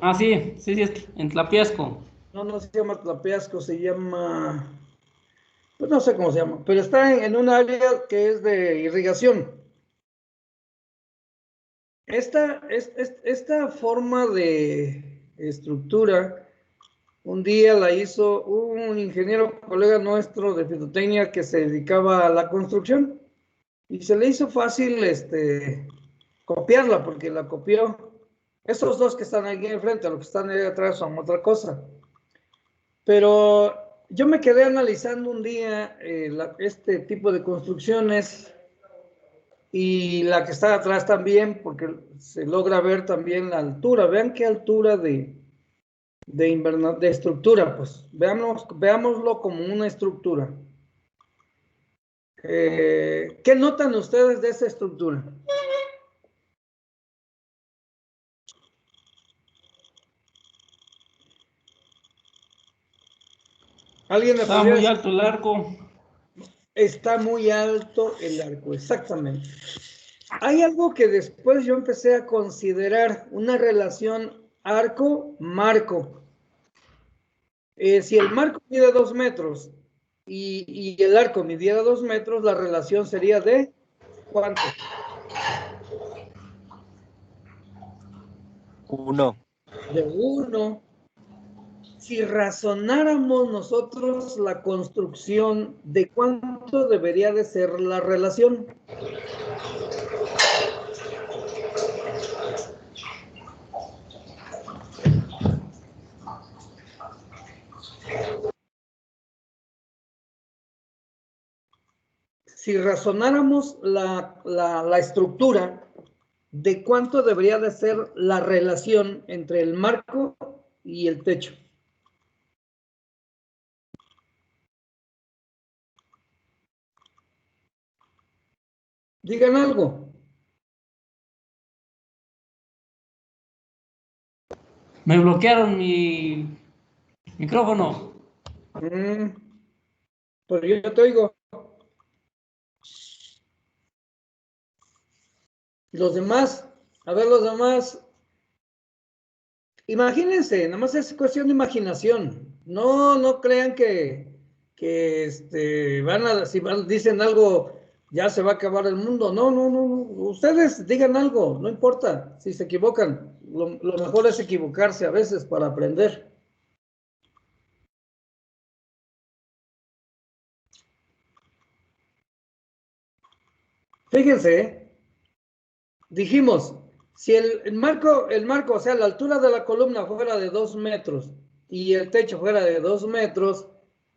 Ah, sí, sí, sí, en Tlapiasco. No, no se llama Tlapiasco, se llama, pues no sé cómo se llama, pero está en un área que es de irrigación. Esta forma de estructura, un día la hizo un ingeniero colega nuestro de fitotecnia que se dedicaba a la construcción y se le hizo fácil copiarla porque la copió. Esos dos que están aquí enfrente, los que están ahí atrás son otra cosa. Pero yo me quedé analizando un día este tipo de construcciones y la que está atrás también, porque se logra ver también la altura. Vean qué altura de estructura, pues veámoslo como una estructura. ¿Qué notan ustedes de esa estructura? ¿Alguien me Estaba podría muy decir? alto el arco. Está muy alto el arco, exactamente. Hay algo que después yo empecé a considerar una relación arco-marco. Si el marco mide 2 metros y el arco midiera 2 metros, la relación sería de ¿cuánto? Uno. De 1. Si razonáramos nosotros la construcción de cuánto debería de ser la relación. Si razonáramos la estructura de cuánto debería de ser la relación entre el marco y el techo. Digan algo. Me bloquearon mi micrófono. Mm, pero yo te oigo. Los demás, a ver los demás, imagínense, nada más es cuestión de imaginación. No crean que si dicen algo, ya se va a acabar el mundo. No. Ustedes digan algo, no importa si se equivocan. Lo mejor es equivocarse a veces para aprender. Fíjense, dijimos, si el marco, o sea, la altura de la columna fuera de 2 metros y el techo fuera de 2 metros,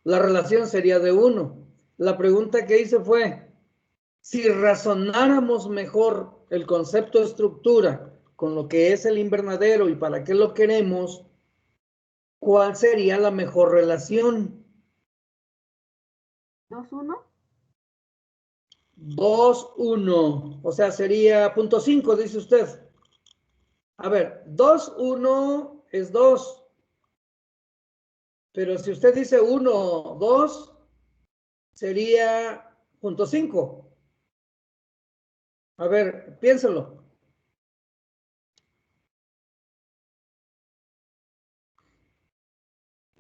la relación sería de 1. La pregunta que hice fue, si razonáramos mejor el concepto de estructura con lo que es el invernadero y para qué lo queremos, ¿cuál sería la mejor relación? 2:1. 2:1, o sea, sería 0.5, dice usted. A ver, 2:1 es 2, pero si usted dice 1:2, sería 0.5. A ver, piénselo.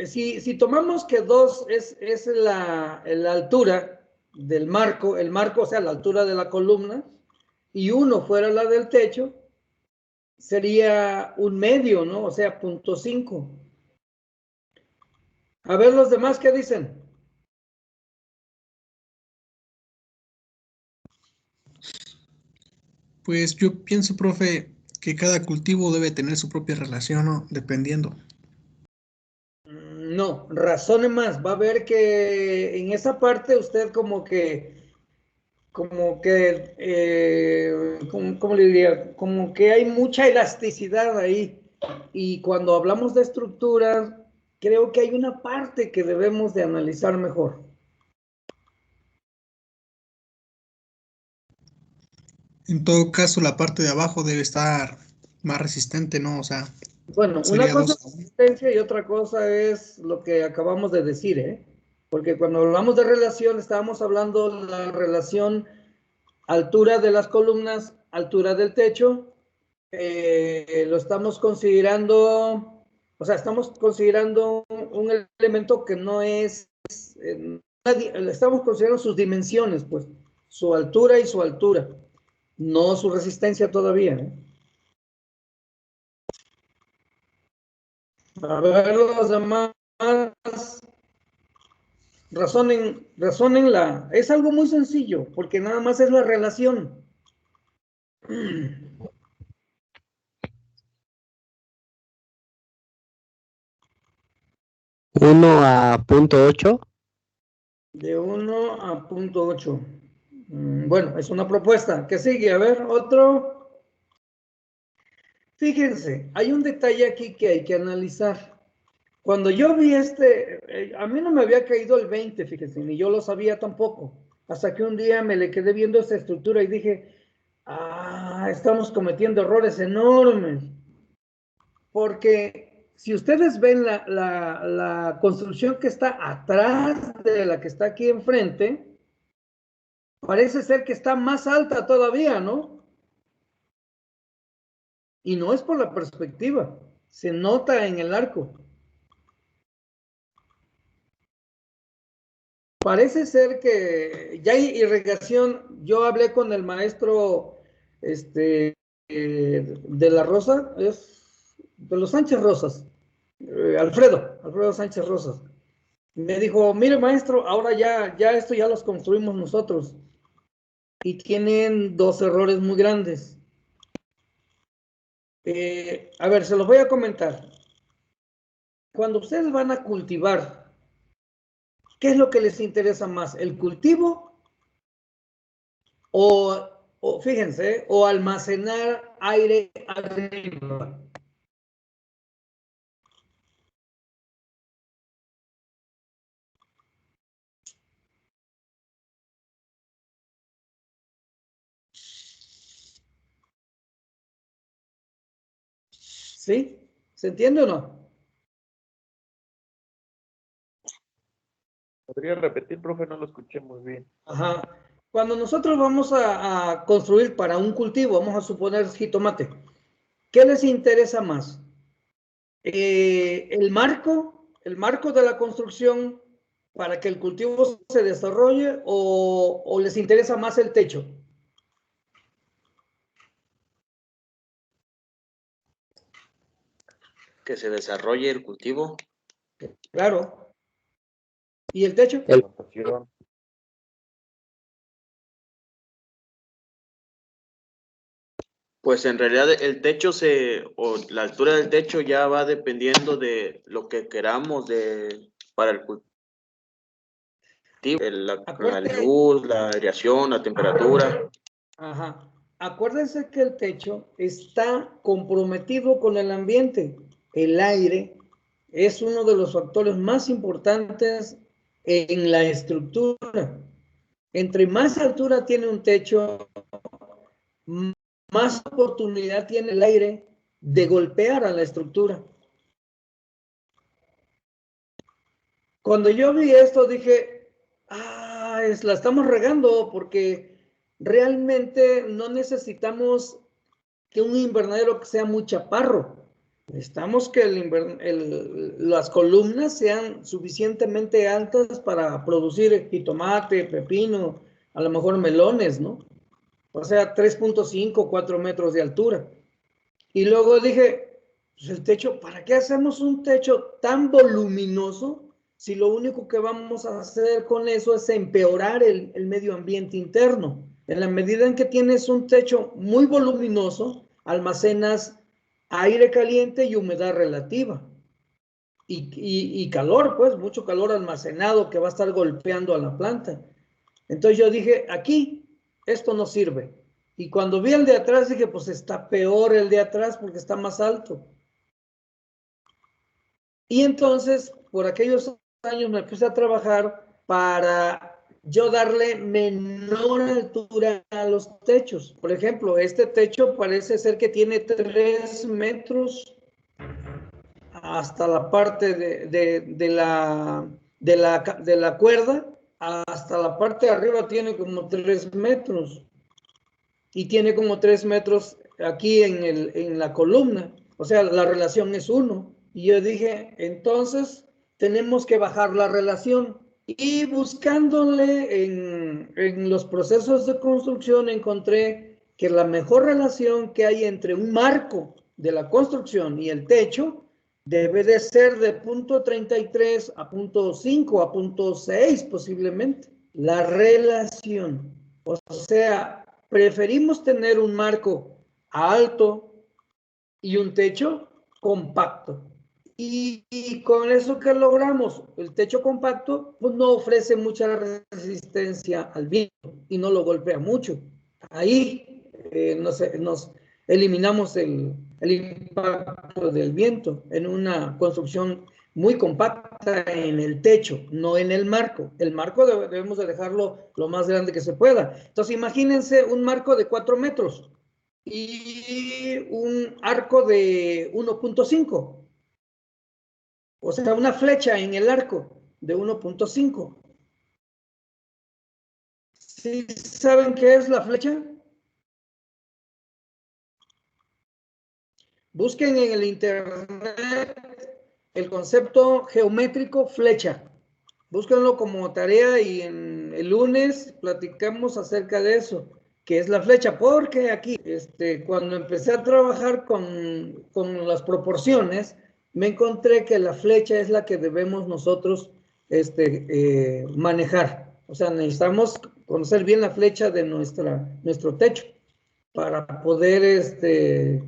Si tomamos que 2 es la altura del marco, el marco, o sea, la altura de la columna, y 1 fuera la del techo, sería un medio, ¿no? O sea, 0.5. A ver los demás, ¿qué dicen? Pues yo pienso, profe, que cada cultivo debe tener su propia relación, ¿no? Dependiendo. No, razone más. Va a ver que en esa parte usted ¿cómo le diría? Como que hay mucha elasticidad ahí. Y cuando hablamos de estructuras, creo que hay una parte que debemos de analizar mejor. En todo caso, la parte de abajo debe estar más resistente, ¿no? O sea, Bueno, una sería cosa es 2:1. resistencia y otra cosa es lo que acabamos de decir, ¿eh? Porque cuando hablamos de relación, estábamos hablando de la relación altura de las columnas, altura del techo, lo estamos considerando, o sea, estamos considerando un elemento que no es, estamos considerando sus dimensiones, pues, su altura y su altura, no su resistencia todavía, ¿eh? A ver, los demás, razónenla. Es algo muy sencillo, porque nada más es la relación. 1 a 0.8. De 1 a 0.8. Bueno, es una propuesta. ¿Qué sigue? A ver, otro. Fíjense, hay un detalle aquí que hay que analizar. Cuando yo vi a mí no me había caído el 20, fíjense, ni yo lo sabía tampoco. Hasta que un día me le quedé viendo esta estructura y dije, estamos cometiendo errores enormes. Porque si ustedes ven la construcción que está atrás de la que está aquí enfrente, parece ser que está más alta todavía, ¿no? Y no es por la perspectiva, se nota en el arco. Parece ser que ya hay irrigación. Yo hablé con el maestro de la Rosa, es de los Sánchez Rosas, Alfredo Sánchez Rosas. Me dijo, mire maestro, ahora ya esto ya los construimos nosotros. Y tienen dos errores muy grandes. A ver, se los voy a comentar. Cuando ustedes van a cultivar, ¿qué es lo que les interesa más? ¿El cultivo o fíjense, o almacenar aire arriba? ¿Sí? ¿Se entiende o no? ¿Podría repetir, profe? No lo escuché muy bien. Ajá. Cuando nosotros vamos a construir para un cultivo, vamos a suponer jitomate, ¿qué les interesa más? El marco de la construcción para que el cultivo se desarrolle o les interesa más el techo? Que se desarrolle el cultivo. Claro. ¿Y el techo? Pues en realidad el techo o la altura del techo ya va dependiendo de lo que queramos para el cultivo. La luz, la aireación, la temperatura. Ajá. Acuérdense que el techo está comprometido con el ambiente. El aire es uno de los factores más importantes en la estructura. Entre más altura tiene un techo, más oportunidad tiene el aire de golpear a la estructura. Cuando yo vi esto dije, la estamos regando porque realmente no necesitamos que un invernadero sea muy chaparro. Necesitamos que las columnas sean suficientemente altas para producir jitomate, pepino, a lo mejor melones, ¿no? O sea, 3.5, 4 metros de altura. Y luego dije, pues el techo, ¿para qué hacemos un techo tan voluminoso si lo único que vamos a hacer con eso es empeorar el medio ambiente interno? En la medida en que tienes un techo muy voluminoso, almacenas aire caliente y humedad relativa. Y calor, pues, mucho calor almacenado que va a estar golpeando a la planta. Entonces yo dije, aquí, esto no sirve. Y cuando vi el de atrás dije, pues está peor el de atrás porque está más alto. Y entonces, por aquellos años me puse a trabajar para yo darle menor altura a los techos. Por ejemplo, este techo parece ser que tiene 3 metros hasta la parte de la cuerda, hasta la parte de arriba tiene como 3 metros. Y tiene como 3 metros aquí en la columna. O sea, la relación es 1. Y yo dije, entonces tenemos que bajar la relación. Y buscándole en los procesos de construcción encontré que la mejor relación que hay entre un marco de la construcción y el techo debe de ser de punto 33 a punto 5, a punto 6 posiblemente. La relación. O sea, preferimos tener un marco alto y un techo compacto. Y con eso que logramos, el techo compacto, pues no ofrece mucha resistencia al viento y no lo golpea mucho. Ahí nos eliminamos el impacto del viento en una construcción muy compacta en el techo, no en el marco. El marco debemos de dejarlo lo más grande que se pueda. Entonces imagínense un marco de 4 metros y un arco de 1.5. O sea, una flecha en el arco de 1.5. ¿Sí saben qué es la flecha? Busquen en el internet el concepto geométrico flecha. Búsquenlo como tarea y en el lunes platicamos acerca de eso, que es la flecha, porque aquí, cuando empecé a trabajar con las proporciones, me encontré que la flecha es la que debemos nosotros manejar. O sea, necesitamos conocer bien la flecha de nuestro techo para poder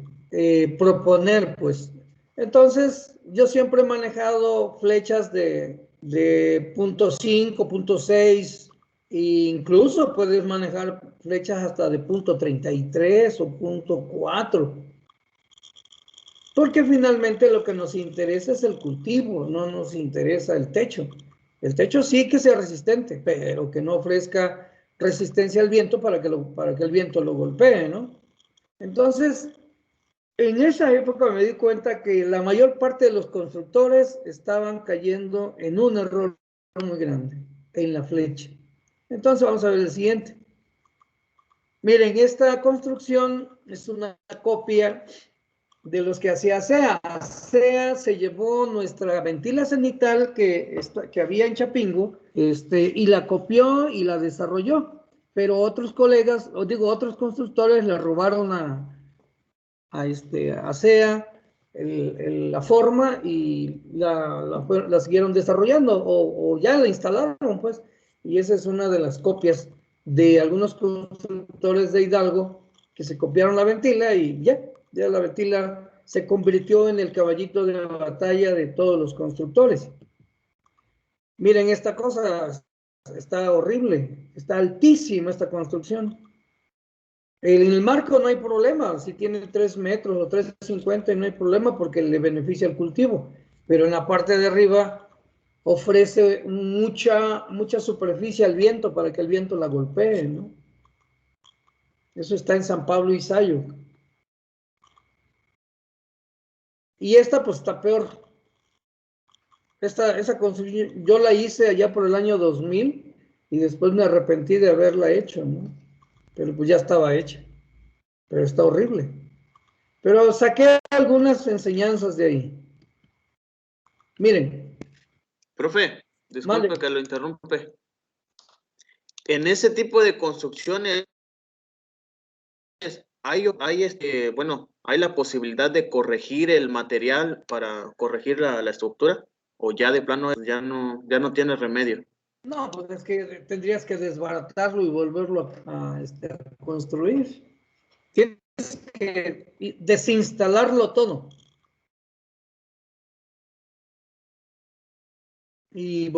proponer, pues. Entonces, yo siempre he manejado flechas de punto 5, punto 6, e incluso puedes manejar flechas hasta de punto 33 o punto 4. Porque finalmente lo que nos interesa es el cultivo, no nos interesa el techo. El techo sí que sea resistente, pero que no ofrezca resistencia al viento para que el viento lo golpee, ¿no? Entonces, en esa época me di cuenta que la mayor parte de los constructores estaban cayendo en un error muy grande, en la flecha. Entonces vamos a ver el siguiente. Miren, esta construcción es una copia de los que hacía ASEA. ASEA se llevó nuestra ventila cenital que había en Chapingo, y la copió y la desarrolló. Pero otros colegas, otros constructores le robaron a ASEA la forma y la siguieron desarrollando o ya la instalaron, pues. Y esa es una de las copias de algunos constructores de Hidalgo que se copiaron la ventila y ya la ventila se convirtió en el caballito de la batalla de todos los constructores. Miren, esta cosa está horrible, está altísima esta construcción. En el marco no hay problema, si tiene 3 metros o 3.50 no hay problema porque le beneficia el cultivo, pero en la parte de arriba ofrece mucha superficie al viento para que el viento la golpee, ¿no? Eso está en San Pablo y Sayo. Y esta pues está peor. Esa construcción yo la hice allá por el año 2000 y después me arrepentí de haberla hecho, ¿no? Pero pues ya estaba hecha. Pero está horrible. Pero saqué algunas enseñanzas de ahí. Miren. Profe, disculpe Vale. que lo interrumpe. En ese tipo de construcciones hay la posibilidad de corregir el material para corregir la estructura, o ya de plano ya no tiene remedio. No, pues es que tendrías que desbaratarlo y volverlo a construir. Tienes que desinstalarlo todo. Y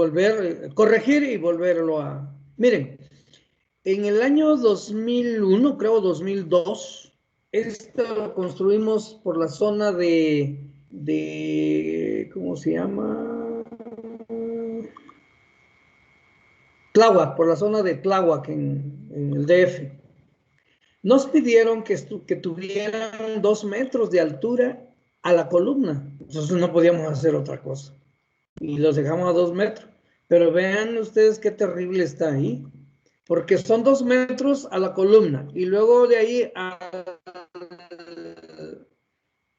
corregir y volverlo a... Miren, en el año 2001, creo 2002, esto lo construimos por la zona de ¿cómo se llama? Tláhuac, por la zona de Tláhuac en el DF. Nos pidieron que tuvieran 2 metros de altura a la columna. Entonces no podíamos hacer otra cosa. Y los dejamos a 2 metros. Pero vean ustedes qué terrible está ahí. Porque son 2 metros a la columna. Y luego de ahí a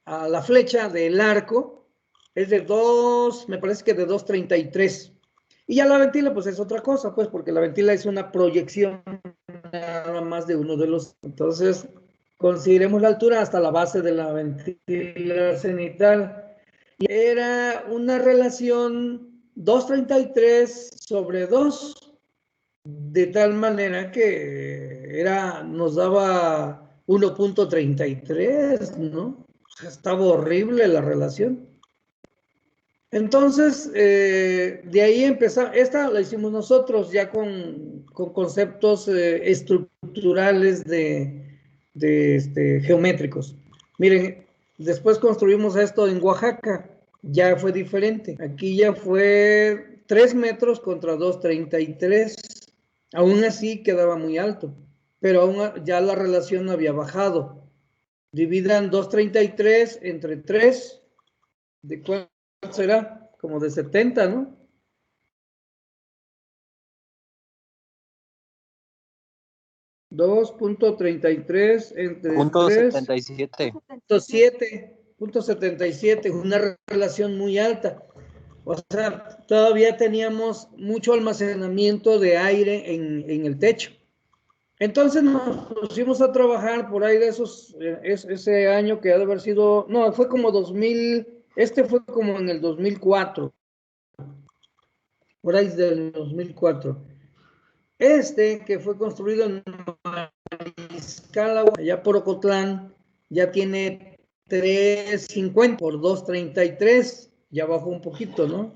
a la flecha del arco es de 2, me parece que de 2.33. Y ya la ventila, pues es otra cosa, pues, porque la ventila es una proyección nada más de uno de los. Entonces, consideremos la altura hasta la base de la ventila cenital. Y era una relación 2.33 sobre 2, de tal manera que nos daba 1.33, ¿no? Estaba horrible la relación. Entonces, de ahí empezamos. Esta la hicimos nosotros ya con conceptos estructurales geométricos. Miren, después construimos esto en Oaxaca, ya fue diferente. Aquí ya fue 3 metros contra 2.33. Aún así quedaba muy alto, pero aún ya la relación había bajado. Dividan 2.33 entre 3, ¿de cuál será? Como de 70, ¿no? .33 entre Punto 3, 77. 7.77, una relación muy alta. O sea, todavía teníamos mucho almacenamiento de aire en el techo. Entonces nos pusimos a trabajar por ahí de ese año que ha de haber sido, no, fue como 2000, fue como en el 2004, por ahí del 2004. Que fue construido en Mariscal, allá por Ocotlán, ya tiene 3.50 por 2.33, ya bajó un poquito, ¿no?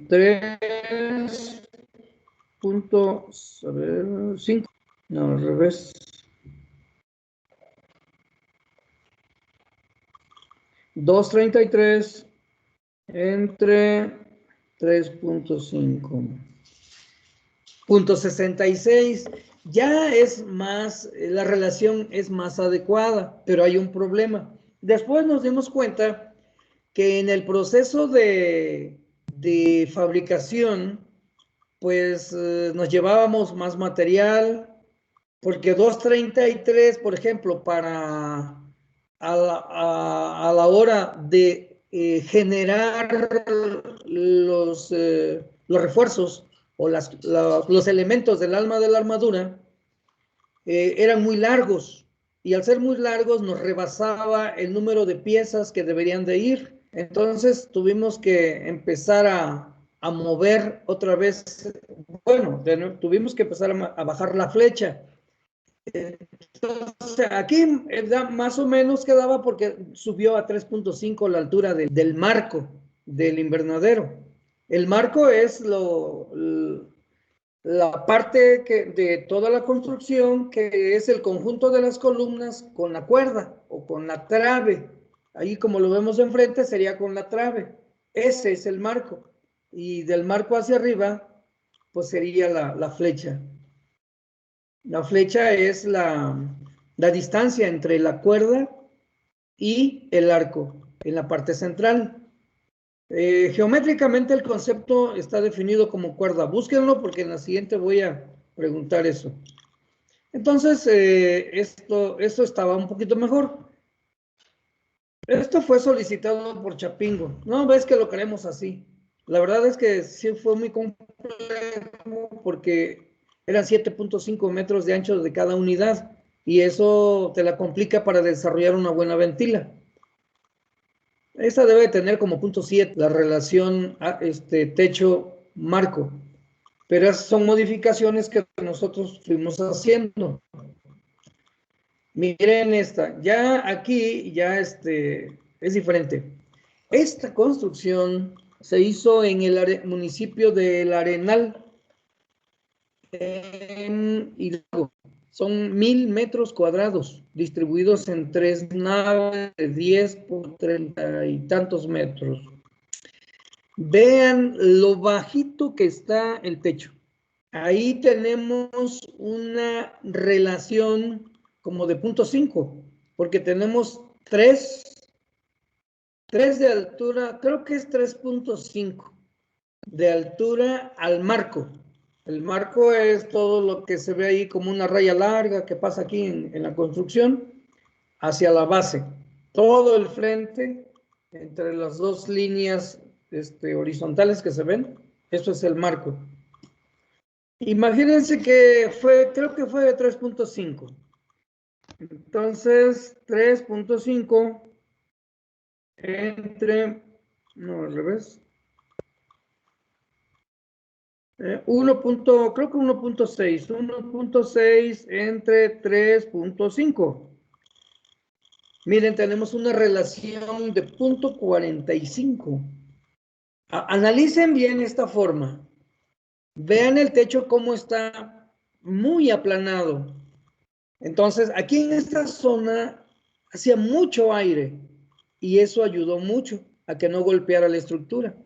3.5, no, al revés. $2.33 entre 3.5. .66, ya es más, la relación es más adecuada, pero hay un problema. Después nos dimos cuenta que en el proceso de fabricación, pues nos llevábamos más material, porque 2.33, por ejemplo, para a la hora de generar los refuerzos o los elementos del alma de la armadura, eran muy largos, y al ser muy largos nos rebasaba el número de piezas que deberían de ir. Entonces tuvimos que empezar a mover otra vez, bueno, tuvimos que empezar a bajar la flecha. Entonces, aquí más o menos quedaba porque subió a 3.5 la altura del marco del invernadero. El marco es la parte de toda la construcción, que es el conjunto de las columnas con la cuerda o con la trave. Ahí, como lo vemos enfrente, sería con la trave. Ese es el marco. Y del marco hacia arriba, pues sería la flecha. La flecha es la distancia entre la cuerda y el arco en la parte central. Geométricamente el concepto está definido como cuerda. Búsquenlo porque en la siguiente voy a preguntar eso. Entonces, esto estaba un poquito mejor. Esto fue solicitado por Chapingo. No, ves que lo queremos así. La verdad es que sí fue muy complejo porque eran 7.5 metros de ancho de cada unidad y eso te la complica para desarrollar una buena ventila. Esta debe tener como 0.7 la relación techo-marco, pero esas son modificaciones que nosotros fuimos haciendo. Miren esta, ya aquí ya es diferente. Esta construcción se hizo en el municipio del Arenal, en Hidalgo. Son 1,000 metros cuadrados, distribuidos en 3 naves de 10 por 30 y tantos metros. Vean lo bajito que está el techo. Ahí tenemos una relación como de 0.5, porque tenemos 3 de altura, creo que es 3.5 de altura al marco. El marco es todo lo que se ve ahí como una raya larga que pasa aquí en la construcción hacia la base. Todo el frente, entre las dos líneas horizontales que se ven, eso es el marco. Imagínense que creo que fue de 3.5. Entonces, 3.5 entre, no, al revés. 1. Creo que 1.6. 1.6 entre 3.5. Miren, tenemos una relación de 0.45. Analicen bien esta forma. Vean el techo cómo está muy aplanado. Entonces, aquí en esta zona hacía mucho aire y eso ayudó mucho a que no golpeara la estructura.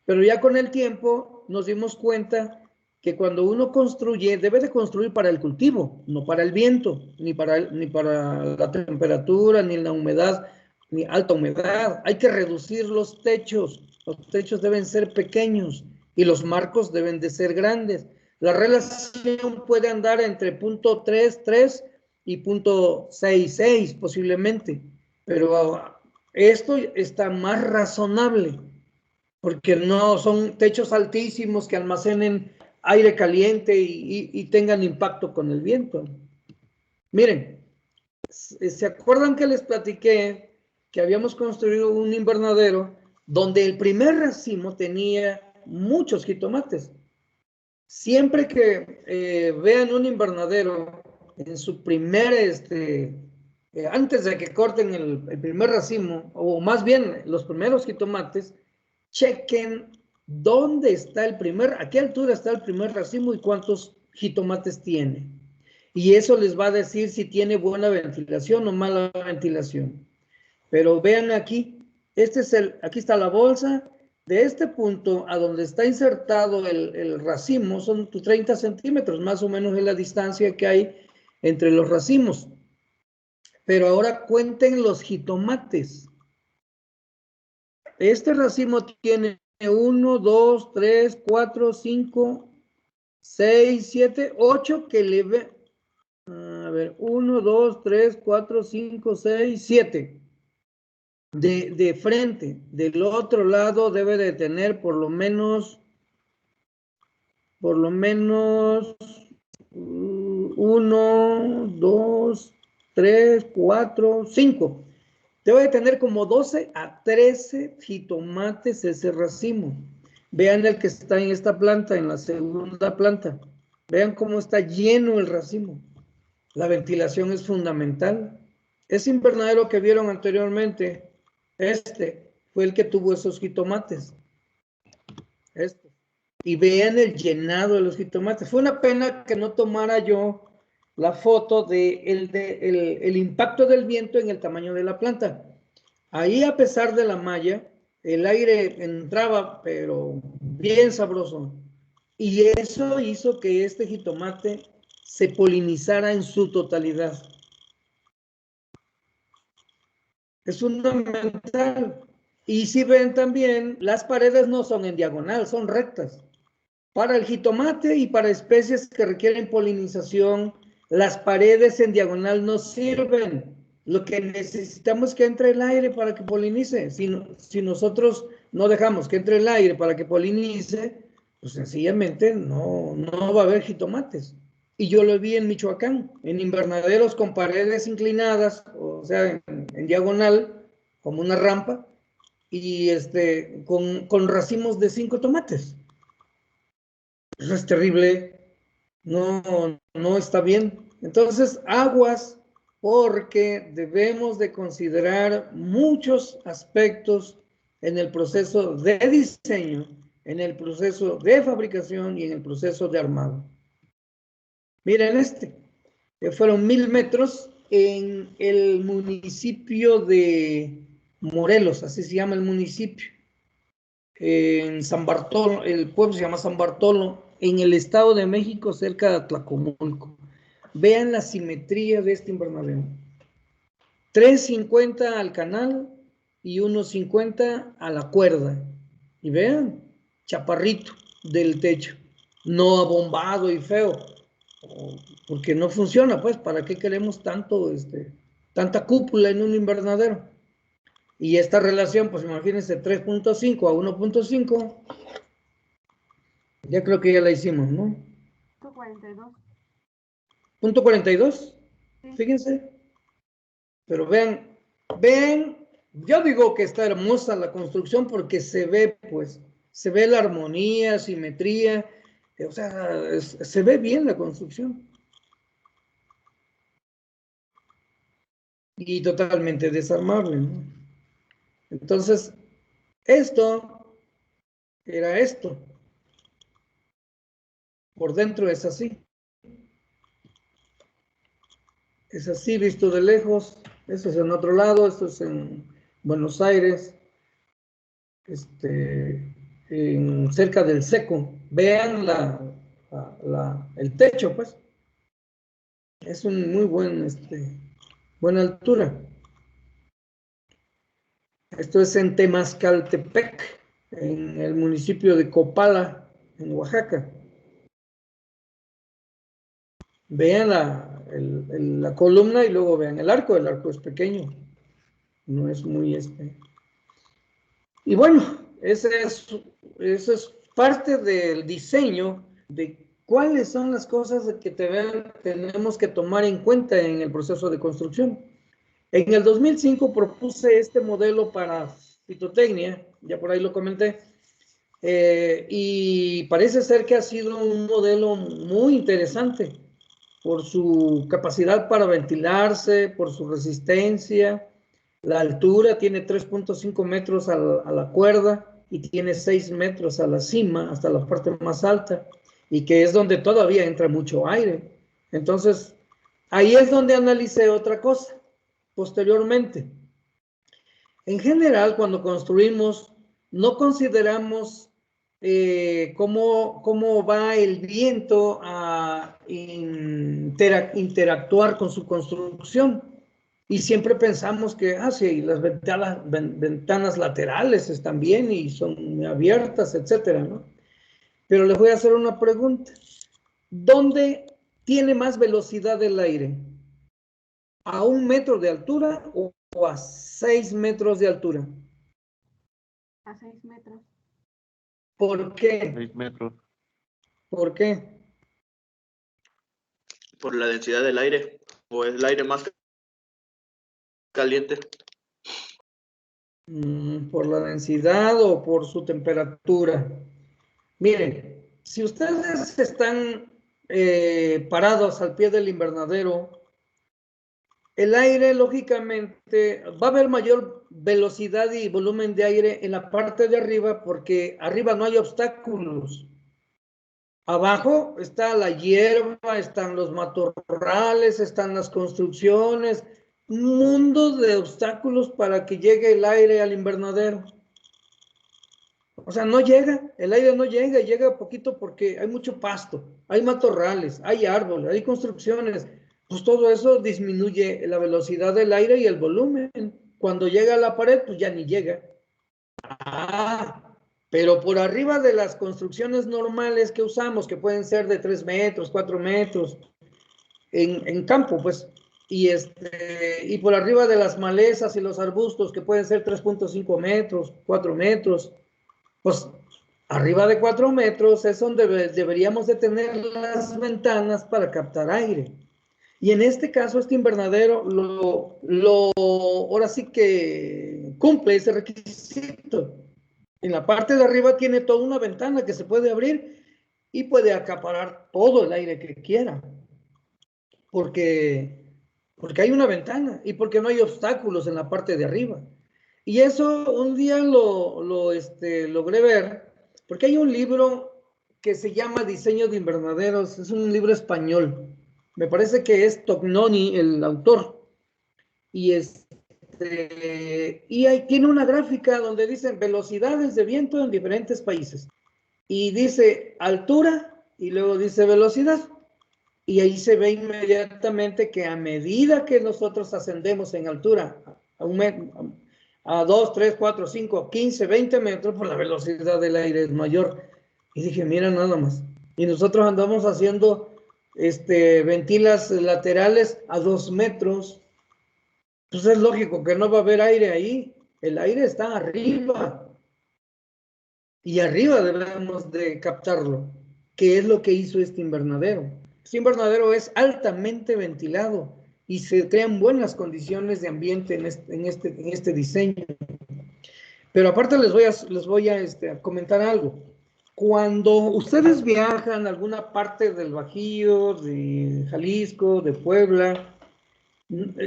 Pero ya con el tiempo nos dimos cuenta que cuando uno construye, debe de construir para el cultivo, no para el viento, ni para la temperatura, ni la humedad, ni alta humedad. Hay que reducir los techos. Los techos deben ser pequeños y los marcos deben de ser grandes. La relación puede andar entre 0.33 y 0.66 posiblemente, pero esto está más razonable porque no son techos altísimos que almacenen aire caliente y tengan impacto con el viento. Miren, ¿se acuerdan que les platiqué que habíamos construido un invernadero donde el primer racimo tenía muchos jitomates? Siempre que vean un invernadero en su primer, antes de que corten el primer racimo, o más bien los primeros jitomates, chequen dónde está a qué altura está el primer racimo y cuántos jitomates tiene. Y eso les va a decir si tiene buena ventilación o mala ventilación. Pero vean aquí, aquí está la bolsa. De este punto a donde está insertado el racimo son 30 centímetros, más o menos es la distancia que hay entre los racimos. Pero ahora cuenten los jitomates. Este racimo tiene 1, 2, 3, 4, 5, 6, 7, 8 que le ve. A ver, 1, 2, 3, 4, 5, 6, 7. De frente. Del otro lado debe de tener por lo menos 1, 2, 3, 4, 5. Debe de tener como 12 a 13 jitomates ese racimo. Vean el que está en esta planta, en la segunda planta. Vean cómo está lleno el racimo. La ventilación es fundamental. Ese invernadero que vieron anteriormente, fue el que tuvo esos jitomates. Y vean el llenado de los jitomates. Fue una pena que no tomara yo la foto el impacto del viento en el tamaño de la planta. Ahí, a pesar de la malla, el aire entraba, pero bien sabroso. Y eso hizo que este jitomate se polinizara en su totalidad. Es fundamental. Y si ven también, las paredes no son en diagonal, son rectas. Para el jitomate y para especies que requieren polinización, las paredes en diagonal no sirven. Lo que necesitamos es que entre el aire para que polinice. Si nosotros no dejamos que entre el aire para que polinice, pues sencillamente no va a haber jitomates. Y yo lo vi en Michoacán, en invernaderos con paredes inclinadas, o sea, en diagonal, como una rampa, y con racimos de 5 tomates. Eso es terrible, no está bien. Entonces, aguas, porque debemos de considerar muchos aspectos en el proceso de diseño, en el proceso de fabricación y en el proceso de armado. Miren fueron 1000 metros en el municipio de Morelos, así se llama el municipio. En San Bartolo, el pueblo se llama San Bartolo, en el Estado de México, cerca de Atlacomulco. Vean la simetría de este invernadero. 3.50 al canal y 1.50 a la cuerda. Y vean, chaparrito del techo. no abombado y feo, porque no funciona, pues, ¿para qué queremos tanta cúpula en un invernadero? Y esta relación, pues imagínense, 3.5 a 1.5, ya creo que ya la hicimos, ¿no? 42. Punto 42, Sí. fíjense. Pero vean, yo digo que está hermosa la construcción porque se ve, pues, se ve la armonía, simetría, o sea, se ve bien la construcción. Y totalmente desarmable, ¿no? Entonces, esto era esto. Por dentro es así. Es así visto de lejos. Esto es en otro lado, esto es en Buenos Aires, cerca del Seco. Vean el techo, pues. Es un muy buena altura. Esto es en Temascaltepec, en el municipio de Copala, en Oaxaca. Vean la columna y luego vean el arco es pequeño, no es muy Y bueno, eso es parte del diseño de cuáles son las cosas que tenemos que tomar en cuenta en el proceso de construcción. En el 2005 propuse este modelo para fitotecnia, ya por ahí lo comenté, y parece ser que ha sido un modelo muy interesante por su capacidad para ventilarse, por su resistencia. La altura tiene 3.5 metros a la cuerda y tiene 6 metros a la cima, hasta la parte más alta, y que es donde todavía entra mucho aire. Entonces, ahí es donde analicé otra cosa posteriormente. En general, cuando construimos, no consideramos cómo va el viento a interactuar con su construcción. Y siempre pensamos que, sí, las ventanas laterales están bien y son abiertas, etcétera, ¿no? Pero les voy a hacer una pregunta. ¿Dónde tiene más velocidad el aire? ¿A 1 metro de altura o a 6 metros de altura? A 6 metros. ¿Por qué? 6 metros. ¿Por qué? Por la densidad del aire, o es el aire más caliente. ¿Por la densidad o por su temperatura? Miren, si ustedes están parados al pie del invernadero, el aire, lógicamente, va a haber mayor velocidad y volumen de aire en la parte de arriba porque arriba no hay obstáculos. Abajo está la hierba, están los matorrales, están las construcciones, un mundo de obstáculos para que llegue el aire al invernadero. O sea, no llega, el aire no llega, llega poquito porque hay mucho pasto, hay matorrales, hay árboles, hay construcciones. Pues todo eso disminuye la velocidad del aire y el volumen. Cuando llega a la pared, pues ya ni llega. Pero por arriba de las construcciones normales que usamos, que pueden ser de 3 metros, 4 metros, en campo, pues, y por arriba de las malezas y los arbustos, que pueden ser 3.5 metros, 4 metros, pues arriba de 4 metros es donde deberíamos de tener las ventanas para captar aire. Y en este caso, este invernadero ahora sí que cumple ese requisito. En la parte de arriba tiene toda una ventana que se puede abrir y puede acaparar todo el aire que quiera. Porque hay una ventana y porque no hay obstáculos en la parte de arriba. Y eso un día logré ver, porque hay un libro que se llama Diseño de Invernaderos, es un libro español. Me parece que es Tognoni el autor. Y ahí tiene una gráfica donde dicen velocidades de viento en diferentes países. Y dice altura y luego dice velocidad. Y ahí se ve inmediatamente que a medida que nosotros ascendemos en altura, a 2, 3, 4, 5, 15, 20 metros, pues la velocidad del aire es mayor. Y dije, mira nada más. Y nosotros andamos haciendo ventilas laterales a 2 metros. Pues es lógico que no va a haber aire ahí. El aire está arriba. Y arriba debemos de captarlo. ¿Qué es lo que hizo este invernadero? Este invernadero es altamente ventilado y se crean buenas condiciones de ambiente en este diseño. Pero aparte les voy a comentar algo. Cuando ustedes viajan a alguna parte del Bajío, de Jalisco, de Puebla,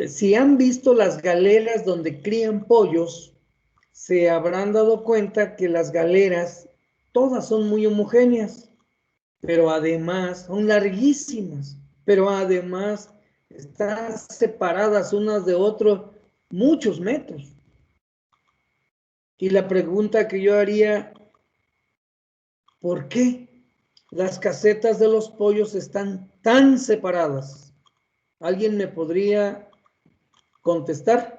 si han visto las galeras donde crían pollos, se habrán dado cuenta que las galeras todas son muy homogéneas, pero además son larguísimas, pero además están separadas unas de otras muchos metros. Y la pregunta que yo haría, ¿por qué las casetas de los pollos están tan separadas? ¿Alguien me podría contestar?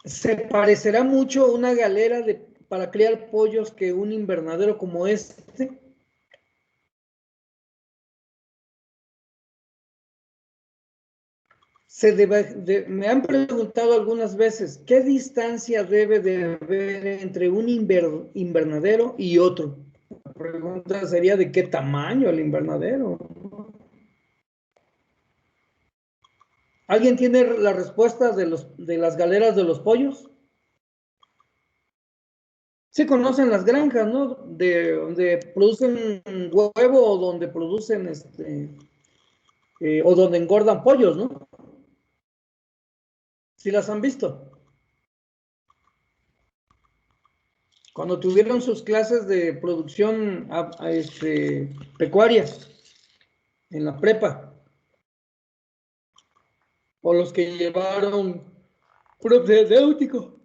¿Se parecerá mucho una galera para criar pollos que un invernadero como este? Me han preguntado algunas veces, ¿qué distancia debe de haber entre un invernadero y otro? La pregunta sería, ¿de qué tamaño el invernadero? ¿Alguien tiene la respuesta de las galeras de los pollos? Sí conocen las granjas, ¿no? De donde producen huevo o donde producen o donde engordan pollos, ¿no? ¿Sí las han visto? Cuando tuvieron sus clases de producción pecuaria en la prepa, o los que llevaron propedéutico.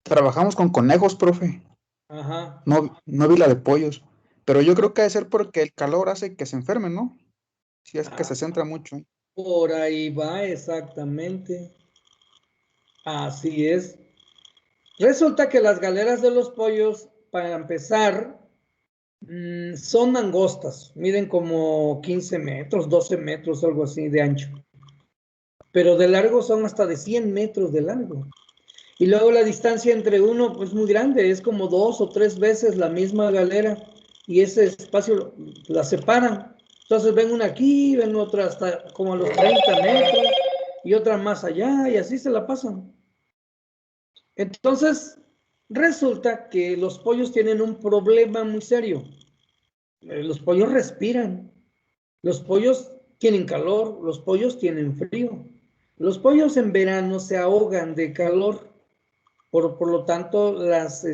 Trabajamos con conejos, profe. Ajá. No vi la de pollos. Pero yo creo que debe ser porque el calor hace que se enfermen, ¿no? Si es que se centra mucho. Por ahí va exactamente. Así es. Resulta que las galeras de los pollos, para empezar, son angostas, miden como 15 metros, 12 metros, algo así de ancho. Pero de largo son hasta de 100 metros de largo. Y luego la distancia entre uno es muy grande, es como 2 o 3 veces la misma galera. Y ese espacio la separan. Entonces ven una aquí, ven otra hasta como a los 30 metros y otra más allá y así se la pasan. Entonces, resulta que los pollos tienen un problema muy serio. Los pollos respiran, los pollos tienen calor, los pollos tienen frío. Los pollos en verano se ahogan de calor, por lo tanto las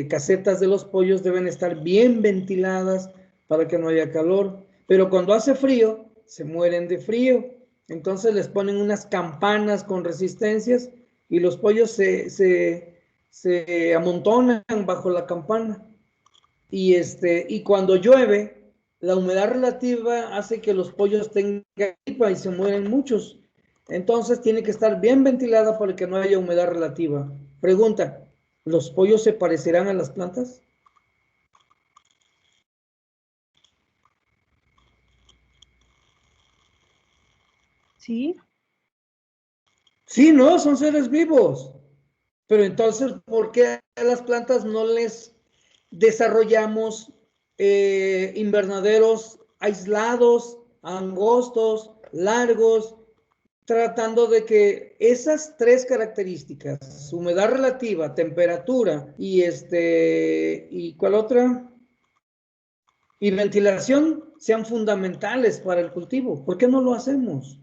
casetas de los pollos deben estar bien ventiladas para que no haya calor. Pero cuando hace frío, se mueren de frío. Entonces les ponen unas campanas con resistencias y los pollos se amontonan bajo la campana. Y cuando llueve, la humedad relativa hace que los pollos tengan gripa y se mueren muchos. Entonces tiene que estar bien ventilada para que no haya humedad relativa. Pregunta, ¿los pollos se parecerán a las plantas? Sí. Sí, no, son seres vivos. Pero entonces, ¿por qué a las plantas no les desarrollamos invernaderos aislados, angostos, largos, tratando de que esas tres características, humedad relativa, temperatura y ¿cuál otra? Y ventilación sean fundamentales para el cultivo? ¿Por qué no lo hacemos?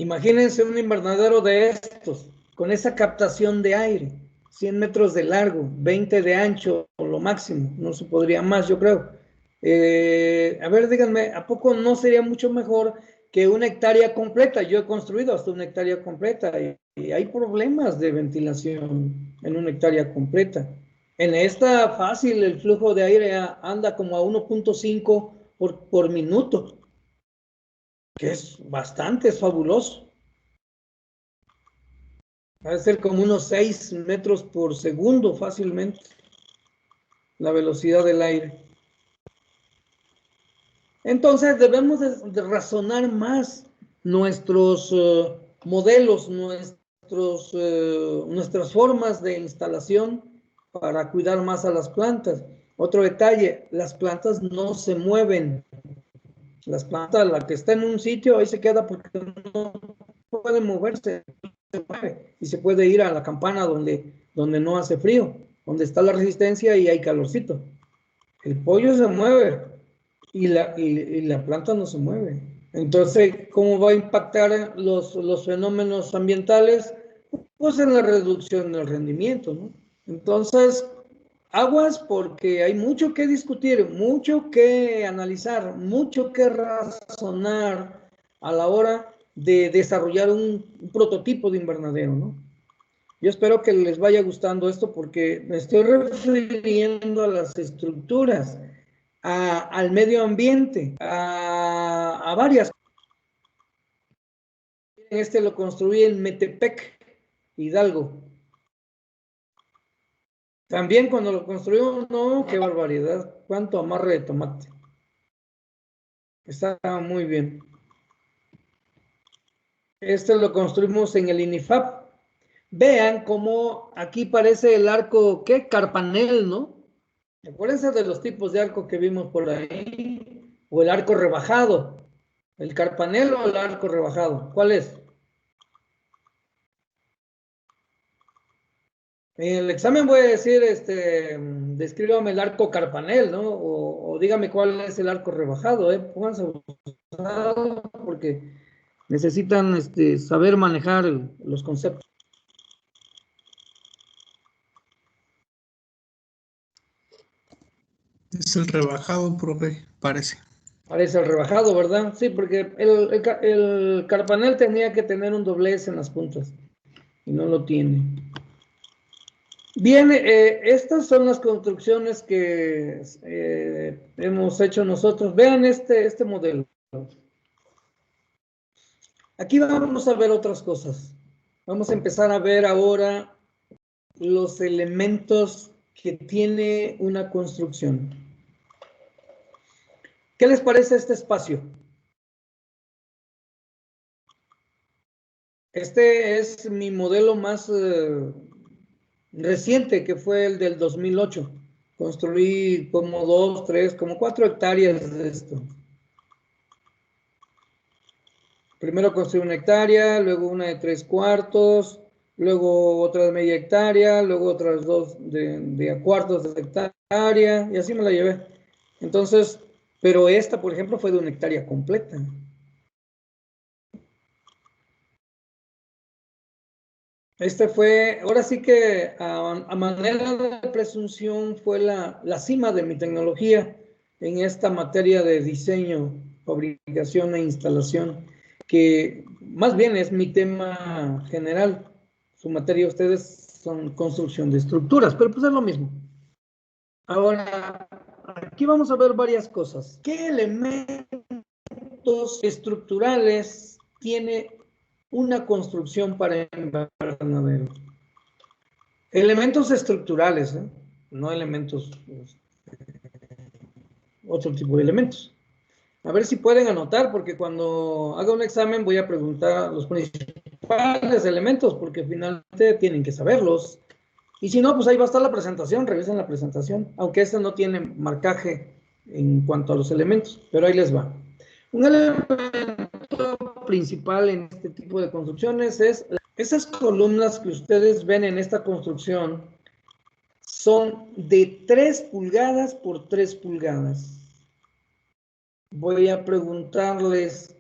Imagínense un invernadero de estos, con esa captación de aire, 100 metros de largo, 20 de ancho, o lo máximo, no se podría más, yo creo. A ver, díganme, ¿a poco no sería mucho mejor que una hectárea completa? Yo he construido hasta una hectárea completa y hay problemas de ventilación en una hectárea completa. En esta fácil el flujo de aire anda como a 1.5 por minuto, que es bastante, es fabuloso. Va a ser como unos 6 metros por segundo fácilmente la velocidad del aire. Entonces debemos de razonar más nuestros modelos, nuestras formas de instalación para cuidar más a las plantas. Otro detalle, las plantas no se mueven. Las plantas, la que está en un sitio, ahí se queda porque no puede moverse, se mueve, y se puede ir a la campana donde no hace frío, donde está la resistencia y hay calorcito. El pollo se mueve y la planta no se mueve. Entonces, ¿cómo va a impactar los fenómenos ambientales? Pues en la reducción del rendimiento, ¿no? Entonces, aguas porque hay mucho que discutir, mucho que analizar, mucho que razonar a la hora de desarrollar un prototipo de invernadero, ¿no? Yo espero que les vaya gustando esto porque me estoy refiriendo a las estructuras, al medio ambiente, a varias. Este lo construí en Metepec, Hidalgo. También cuando lo construimos, no, qué barbaridad, cuánto amarre de tomate. Está muy bien. Este lo construimos en el INIFAP. Vean cómo aquí parece el arco, ¿qué? Carpanel, ¿no? Acuérdense de los tipos de arco que vimos por ahí. O el arco rebajado. ¿El carpanel o el arco rebajado? ¿Cuál es? En el examen voy a decir, descríbame el arco carpanel, ¿no? O dígame cuál es el arco rebajado, ¿eh? Pónganse porque necesitan saber manejar los conceptos. Es el rebajado, profe, parece. Parece el rebajado, ¿verdad? Sí, porque el carpanel tenía que tener un doblez en las puntas y no lo tiene. Bien, estas son las construcciones que hemos hecho nosotros. Vean este modelo. Aquí vamos a ver otras cosas. Vamos a empezar a ver ahora los elementos que tiene una construcción. ¿Qué les parece este espacio? Este es mi modelo más reciente, que fue el del 2008. Construí como 2, 3, como 4 hectáreas de esto. Primero construí 1 hectárea, luego una de 3/4, luego otra de media hectárea, luego otras 2 de cuartos de hectárea, y así me la llevé. Entonces, pero esta, por ejemplo, fue de 1 hectárea completa. Este fue, ahora sí que a manera de presunción fue la cima de mi tecnología en esta materia de diseño, fabricación e instalación, que más bien es mi tema general. Su materia ustedes son construcción de estructuras, pero pues es lo mismo. Ahora, aquí vamos a ver varias cosas. ¿Qué elementos estructurales tiene una construcción para invernadero? Elementos estructurales, ¿eh? No elementos, otro tipo de elementos. A ver si pueden anotar, porque cuando haga un examen voy a preguntar los principales elementos, porque finalmente tienen que saberlos. Y si no, pues ahí va a estar la presentación, revisen la presentación, aunque este no tiene marcaje en cuanto a los elementos, pero ahí les va. Un elemento principal en este tipo de construcciones es esas columnas que ustedes ven en esta construcción son de 3 pulgadas por 3 pulgadas. Voy a preguntarles,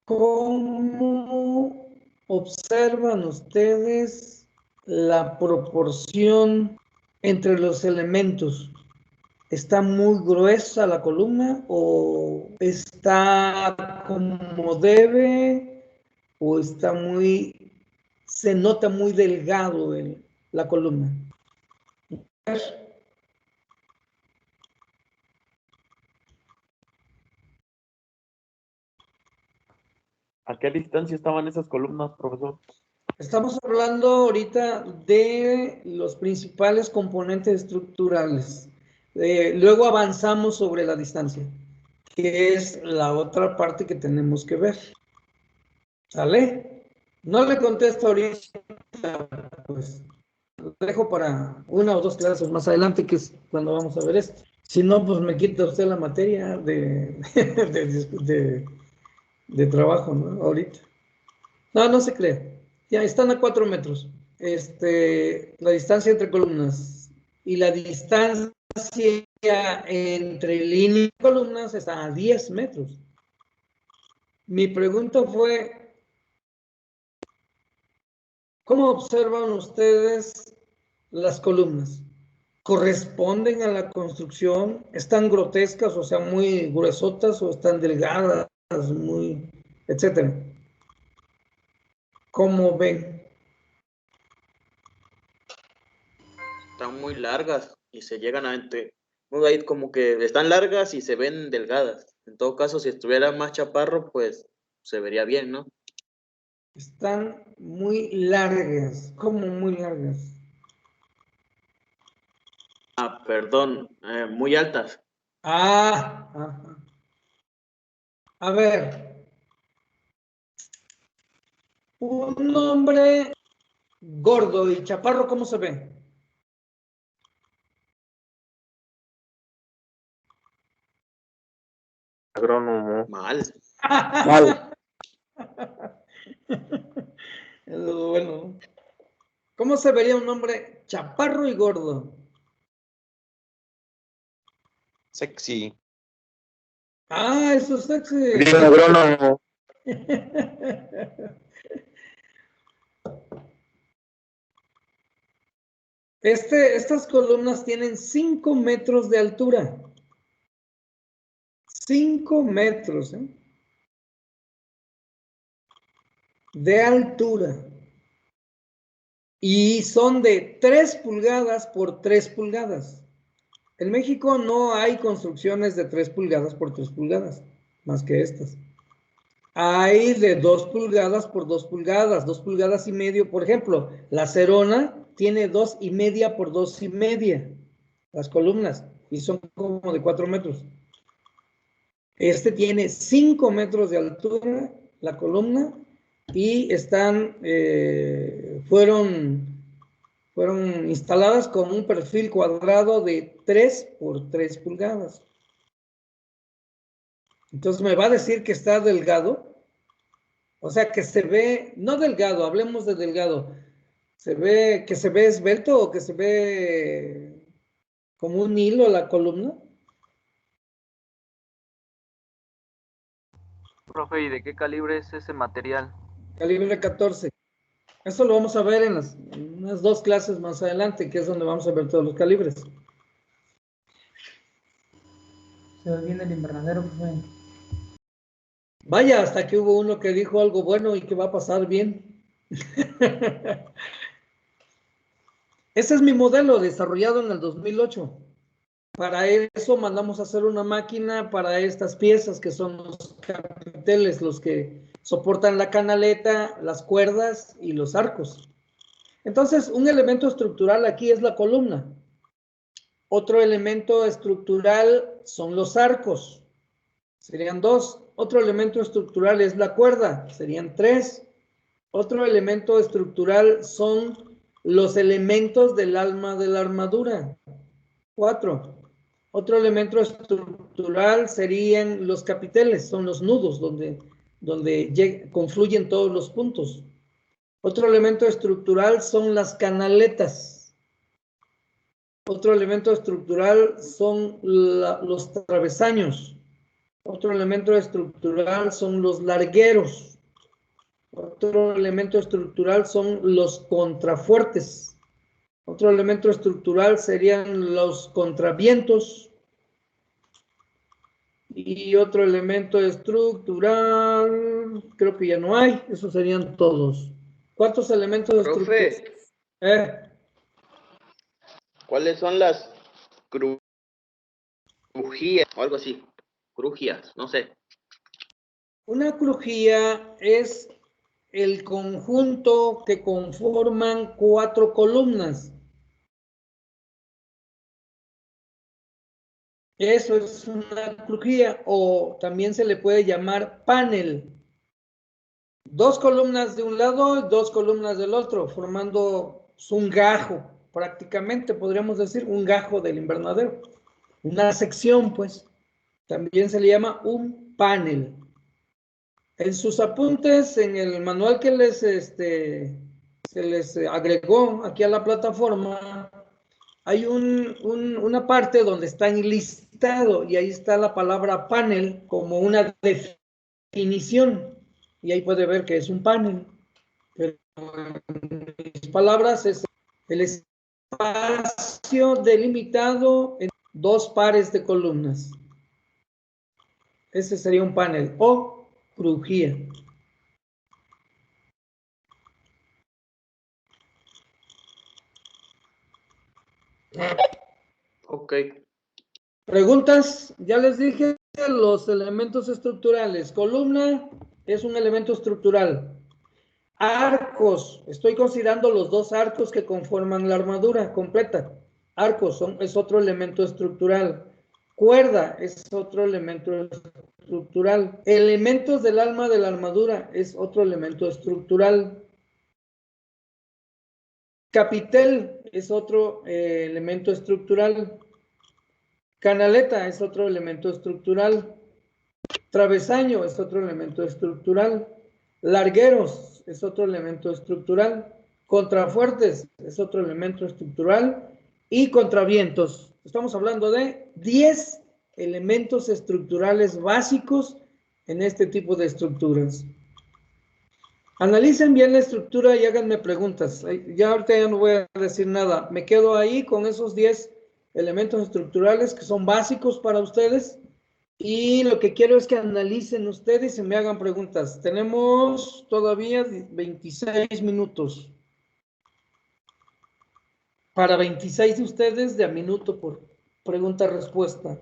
¿Cómo observan ustedes la proporción entre los elementos? ¿Está muy gruesa la columna o está como debe o está se nota muy delgado la columna? ¿A qué distancia estaban esas columnas, profesor? Estamos hablando ahorita de los principales componentes estructurales. Luego avanzamos sobre la distancia, que es la otra parte que tenemos que ver. ¿Sale? No le contesto ahorita, pues lo dejo para una o dos clases más adelante, que es cuando vamos a ver esto. Si no, pues me quita usted la materia de trabajo, ¿no? Ahorita. No, no se cree. Ya están a 4 metros. La distancia entre columnas y la distancia entre línea y columnas está a 10 metros. Mi pregunta fue, ¿cómo observan ustedes las columnas? ¿Corresponden a la construcción? ¿Están grotescas, o sea, muy gruesotas, o están delgadas, muy, etcétera? ¿Cómo ven? Están muy largas y se llegan a ahí como que están largas y se ven delgadas. En todo caso, si estuviera más chaparro, pues se vería bien, ¿no? Están muy largas. ¿Cómo muy largas? Ah, perdón, muy altas. Ah, ajá. A ver. Un hombre gordo y chaparro, ¿cómo se ve? Agrónomo. Mal. Mal. Bueno, ¿cómo se vería un hombre chaparro y gordo? Sexy. Ah, eso es sexy. Bien, agrónomo. Estas columnas tienen 5 metros de altura. 5 metros, de altura. Y son de 3 pulgadas por 3 pulgadas. En México no hay construcciones de 3 pulgadas por 3 pulgadas, más que estas. Hay de 2 pulgadas por 2 pulgadas, 2 pulgadas y medio. Por ejemplo, la Cerona tiene 2,5 por 2,5, las columnas, y son como de 4 metros. Este tiene 5 metros de altura, la columna, y fueron instaladas con un perfil cuadrado de 3 por 3 pulgadas. Entonces, ¿me va a decir que está delgado? O sea, que se ve, no delgado, hablemos de delgado. ¿Que se ve esbelto o que se ve como un hilo la columna? Profe, ¿y de qué calibre es ese material? Calibre 14. Eso lo vamos a ver en unas 2 clases más adelante, que es donde vamos a ver todos los calibres. Se ve bien el invernadero, profe. Vaya, hasta que hubo uno que dijo algo bueno y que va a pasar bien. Ese es mi modelo desarrollado en el 2008. Para eso mandamos a hacer una máquina para estas piezas que son los capiteles, los que soportan la canaleta, las cuerdas y los arcos. Entonces, un elemento estructural aquí es la columna. Otro elemento estructural son los arcos. Serían 2. Otro elemento estructural es la cuerda. Serían 3. Otro elemento estructural son los elementos del alma de la armadura. 4. Otro elemento estructural serían los capiteles, son los nudos donde confluyen todos los puntos. Otro elemento estructural son las canaletas. Otro elemento estructural son los travesaños. Otro elemento estructural son los largueros. Otro elemento estructural son los contrafuertes. Otro elemento estructural serían los contravientos. Y otro elemento estructural, creo que ya no hay, esos serían todos. ¿Cuántos elementos estructurales? ¿Cuáles son las crujías o algo así? Crujías, no sé. Una crujía es el conjunto que conforman 4 columnas. Eso es una crujía, o también se le puede llamar panel. 2 columnas de un lado y 2 columnas del otro, formando un gajo, prácticamente podríamos decir un gajo del invernadero. Una sección, pues, también se le llama un panel. En sus apuntes, en el manual que se les agregó aquí a la plataforma, hay una parte donde está enlistado y ahí está la palabra panel como una definición. Y ahí puede ver que es un panel. Pero en mis palabras es el espacio delimitado en 2 pares de columnas. Ese sería un panel o crujía. Ok. Preguntas, ya les dije los elementos estructurales. Columna es un elemento estructural. Arcos, estoy considerando los 2 arcos que conforman la armadura completa. Arcos es otro elemento estructural. Cuerda es otro elemento estructural. Elementos del alma de la armadura es otro elemento estructural. Capitel es otro elemento estructural. Canaleta es otro elemento estructural. Travesaño es otro elemento estructural. Largueros es otro elemento estructural. Contrafuertes es otro elemento estructural. Y contravientos. Estamos hablando de 10 elementos estructurales básicos en este tipo de estructuras. Analicen bien la estructura y háganme preguntas. Ya ahorita ya no voy a decir nada. Me quedo ahí con esos 10 elementos estructurales que son básicos para ustedes. Y lo que quiero es que analicen ustedes y me hagan preguntas. Tenemos todavía 26 minutos. Para 26 de ustedes de a minuto por pregunta-respuesta.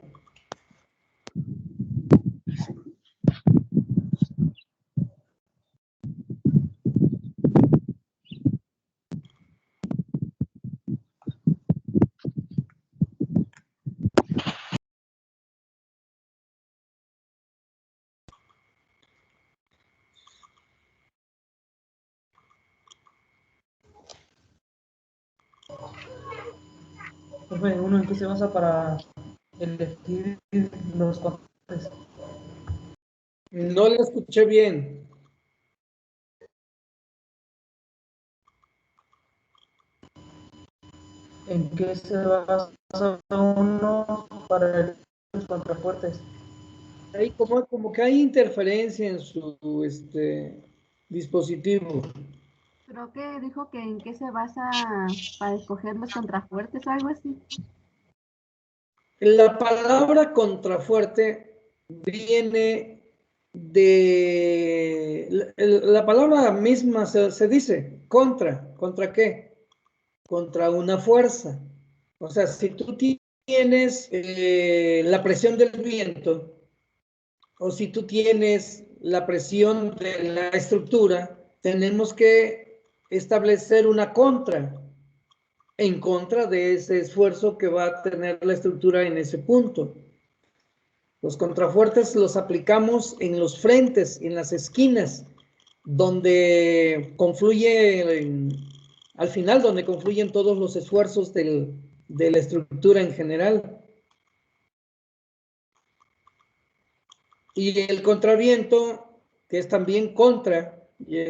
Profe, ¿uno en qué se basa para elegir los contrafuertes? No le escuché bien. ¿En qué se basa uno para elegir los contrafuertes? Ahí como que hay interferencia en su dispositivo. Creo que dijo que en qué se basa para escoger los contrafuertes o algo así. La palabra contrafuerte viene de... La palabra misma se dice contra. ¿Contra qué? Contra una fuerza. O sea, si tú tienes la presión del viento o si tú tienes la presión de la estructura, tenemos que establecer una contra en contra de ese esfuerzo que va a tener la estructura en ese punto. Los contrafuertes los aplicamos en los frentes, en las esquinas, donde confluye, al final, donde confluyen todos los esfuerzos de la estructura en general. Y el contraviento, que es también contra,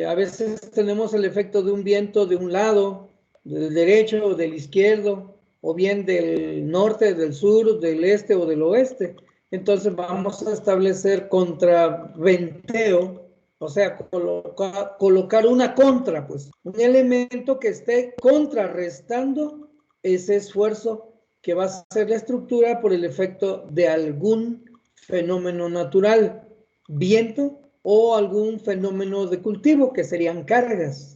a veces tenemos el efecto de un viento de un lado, del derecho o del izquierdo, o bien del norte, del sur, del este o del oeste. entonces vamos a establecer contraventeo, o sea, colocar una contra, pues, un elemento que esté contrarrestando ese esfuerzo que va a hacer la estructura por el efecto de algún fenómeno natural, viento o algún fenómeno de cultivo, que serían cargas.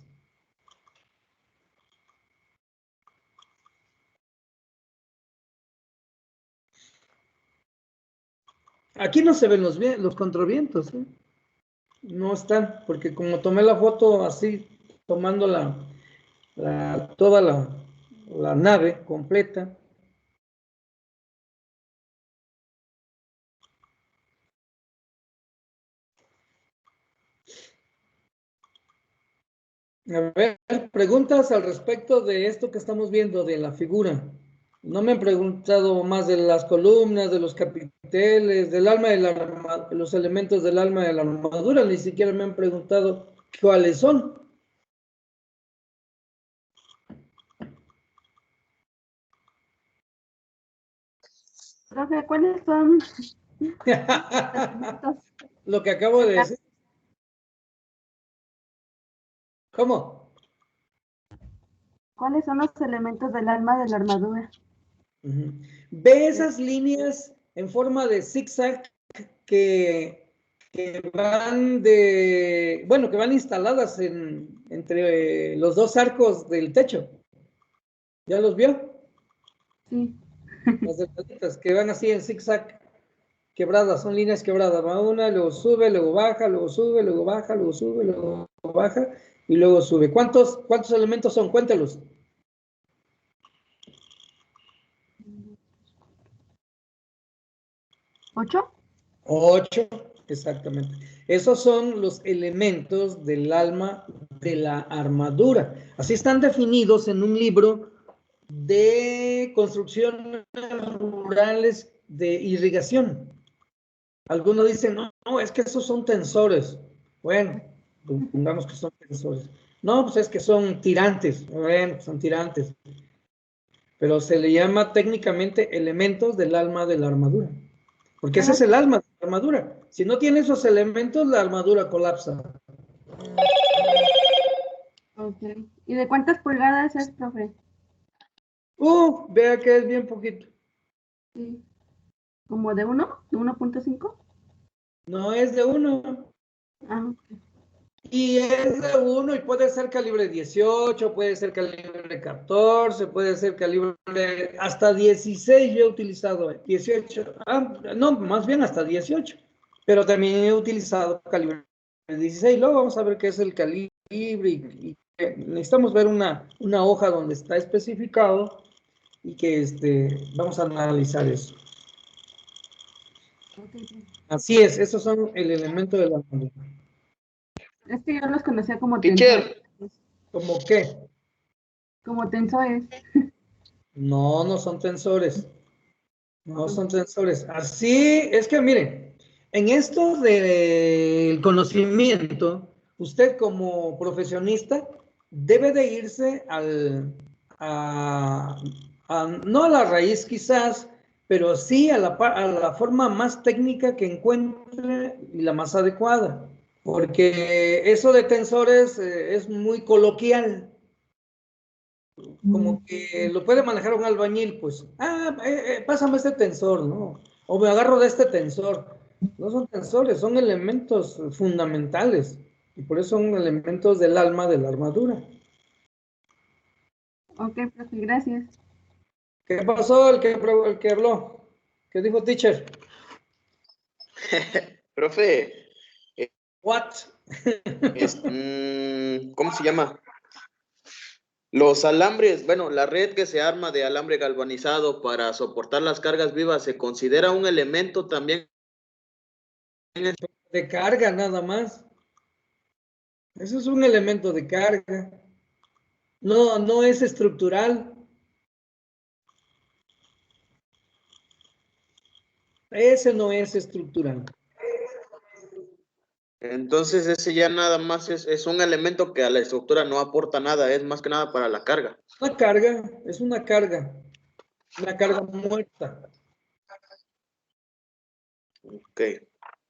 Aquí no se ven los contravientos, ¿eh? No están, porque como tomé la foto así, tomando toda la nave completa. A ver, preguntas al respecto de esto que estamos viendo, de la figura. No me han preguntado más de las columnas, de los capiteles, del alma de los elementos del alma de la armadura, ni siquiera me han preguntado cuáles son. Profe, ¿cuáles son? Lo que acabo de decir. ¿Cómo? ¿Cuáles son los elementos del alma de la armadura? Ve esas líneas en forma de zigzag que van que van instaladas entre los dos arcos del techo. ¿Ya los vio? Sí. Las delgaditas que van así en zigzag, quebradas, son líneas quebradas. Va una, luego sube, luego baja, luego sube, luego baja, luego sube, luego baja y luego sube. ¿Cuántos elementos son? Cuéntelos. 8. 8, exactamente. Esos son los elementos del alma de la armadura. Así están definidos en un libro de construcciones rurales de irrigación. Algunos dicen, no, es que esos son tensores. Bueno, pongamos que son tensores. No, pues es que son tirantes. Bueno, son tirantes. Pero se le llama técnicamente elementos del alma de la armadura. Porque ese es el alma de la armadura. Si no tiene esos elementos, la armadura colapsa. Okay. ¿Y de cuántas pulgadas es, profe? Vea que es bien poquito. Sí. ¿Como de 1? ¿De 1.5? No es de 1. Ah, okay. Y es de 1 y puede ser calibre 18, puede ser calibre 14, puede ser calibre hasta 16 yo he utilizado, 18, no, más bien hasta 18, pero también he utilizado calibre 16. Luego vamos a ver qué es el calibre y necesitamos ver una hoja donde está especificado y que vamos a analizar eso. Okay. Así es, esos son el elemento de la armadura. Es que yo los conocía como Teacher. tensores. ¿Cómo qué? Como tensores. No, no son tensores. No son tensores. Así es que, miren, en esto del conocimiento, usted como profesionista debe de irse no a la raíz quizás, pero sí a la forma más técnica que encuentre y la más adecuada. Porque eso de tensores es muy coloquial. Como que lo puede manejar un albañil, pues, pásame este tensor, ¿no? O me agarro de este tensor. No son tensores, son elementos fundamentales. Y por eso son elementos del alma de la armadura. Ok, profe, gracias. ¿Qué pasó el que habló? ¿Qué dijo teacher? Profe. What? ¿Cómo se llama? Los alambres, bueno, la red que se arma de alambre galvanizado para soportar las cargas vivas, ¿se considera un elemento también? De carga nada más. Eso es un elemento de carga. No, no es estructural. Ese no es estructural. Entonces ese ya nada más es un elemento que a la estructura no aporta nada, es más que nada para la carga. Una carga, es una carga muerta. Ok.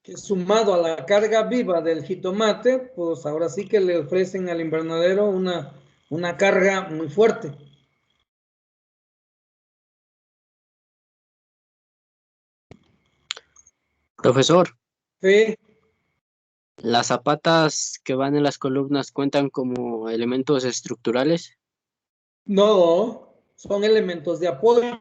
Que sumado a la carga viva del jitomate, pues ahora sí que le ofrecen al invernadero una carga muy fuerte. Profesor, Sí, ¿las zapatas que van en las columnas cuentan como elementos estructurales? no, son elementos de apoyo.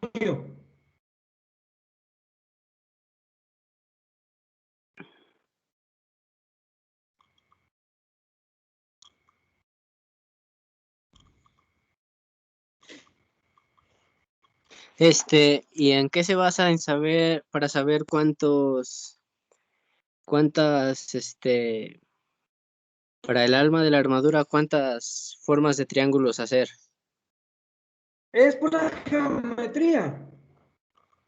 ¿Y en qué se basa para saber para el alma de la armadura, cuántas formas de triángulos hacer? Es pura geometría.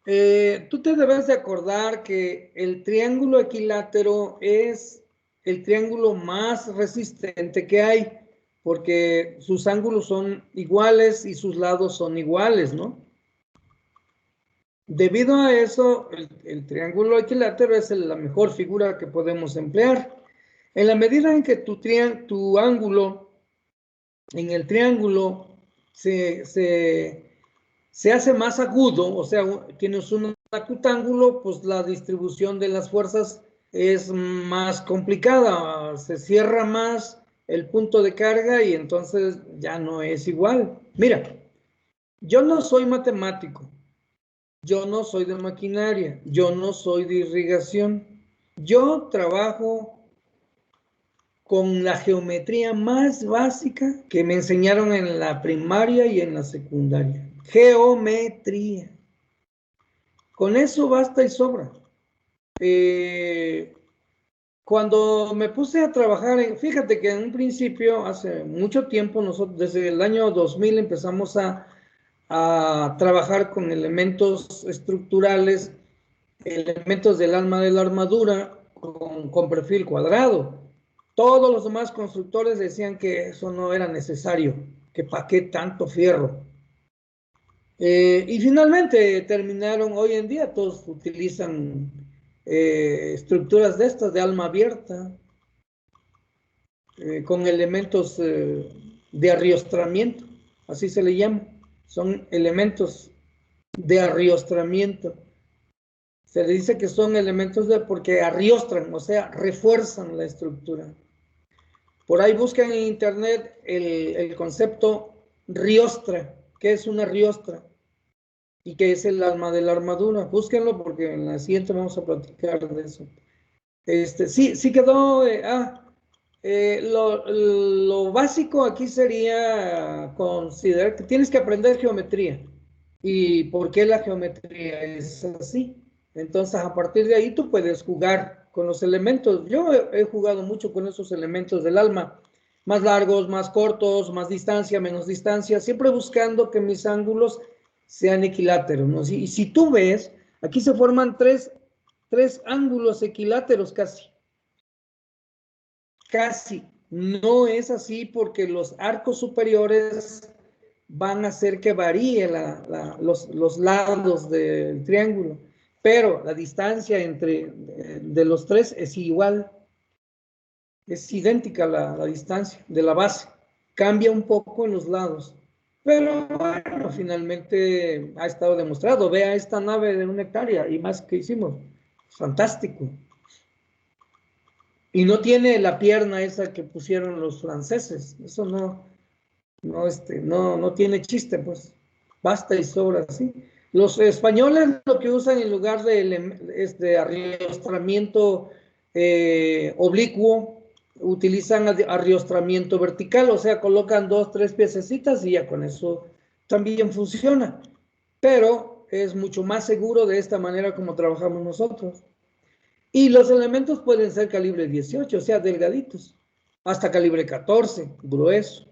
Tú te debes de acordar que el triángulo equilátero es el triángulo más resistente que hay, porque sus ángulos son iguales y sus lados son iguales, ¿no? Debido a eso, el triángulo equilátero es la mejor figura que podemos emplear. En la medida en que tu ángulo en el triángulo se hace más agudo, o sea, tienes un acutángulo, pues la distribución de las fuerzas es más complicada, se cierra más el punto de carga y entonces ya no es igual. Mira, yo no soy matemático, yo no soy de maquinaria, yo no soy de irrigación, yo trabajo con la geometría más básica que me enseñaron en la primaria y en la secundaria. Geometría. Con eso basta y sobra. Cuando me puse a trabajar, fíjate que en un principio, hace mucho tiempo, nosotros desde el año 2000 empezamos a trabajar con elementos estructurales, elementos del alma de la armadura con perfil cuadrado. Todos los demás constructores decían que eso no era necesario, que para qué tanto fierro. Y finalmente terminaron, hoy en día todos utilizan estructuras de estas de alma abierta, con elementos de arriostramiento, así se le llama. Son elementos de arriostramiento. Se le dice que son elementos porque arriostran, o sea, refuerzan la estructura. Por ahí buscan en internet el concepto riostra. ¿Qué es una riostra? Y qué es el alma de la armadura. Búsquenlo porque en la siguiente vamos a platicar de eso. Sí quedó. Lo básico aquí sería considerar que tienes que aprender geometría. ¿Y por qué la geometría es así? Entonces, a partir de ahí tú puedes jugar con los elementos. Yo he jugado mucho con esos elementos del alma, más largos, más cortos, más distancia, menos distancia, siempre buscando que mis ángulos sean equiláteros, ¿no? Y si tú ves, aquí se forman tres ángulos equiláteros casi. Casi. No es así porque los arcos superiores van a hacer que varíe los lados del triángulo, pero la distancia de los tres es igual, es idéntica la distancia de la base, cambia un poco en los lados, pero bueno, finalmente ha estado demostrado. Vea esta nave de 1 hectárea y más que hicimos, fantástico. Y no tiene la pierna esa que pusieron los franceses, eso no tiene chiste, pues, basta y sobra, ¿sí? Los españoles lo que usan en lugar de arriostramiento oblicuo, utilizan arriostramiento vertical, o sea, colocan 2, 3 piececitas y ya con eso también funciona. Pero es mucho más seguro de esta manera como trabajamos nosotros. Y los elementos pueden ser calibre 18, o sea, delgaditos, hasta calibre 14, grueso.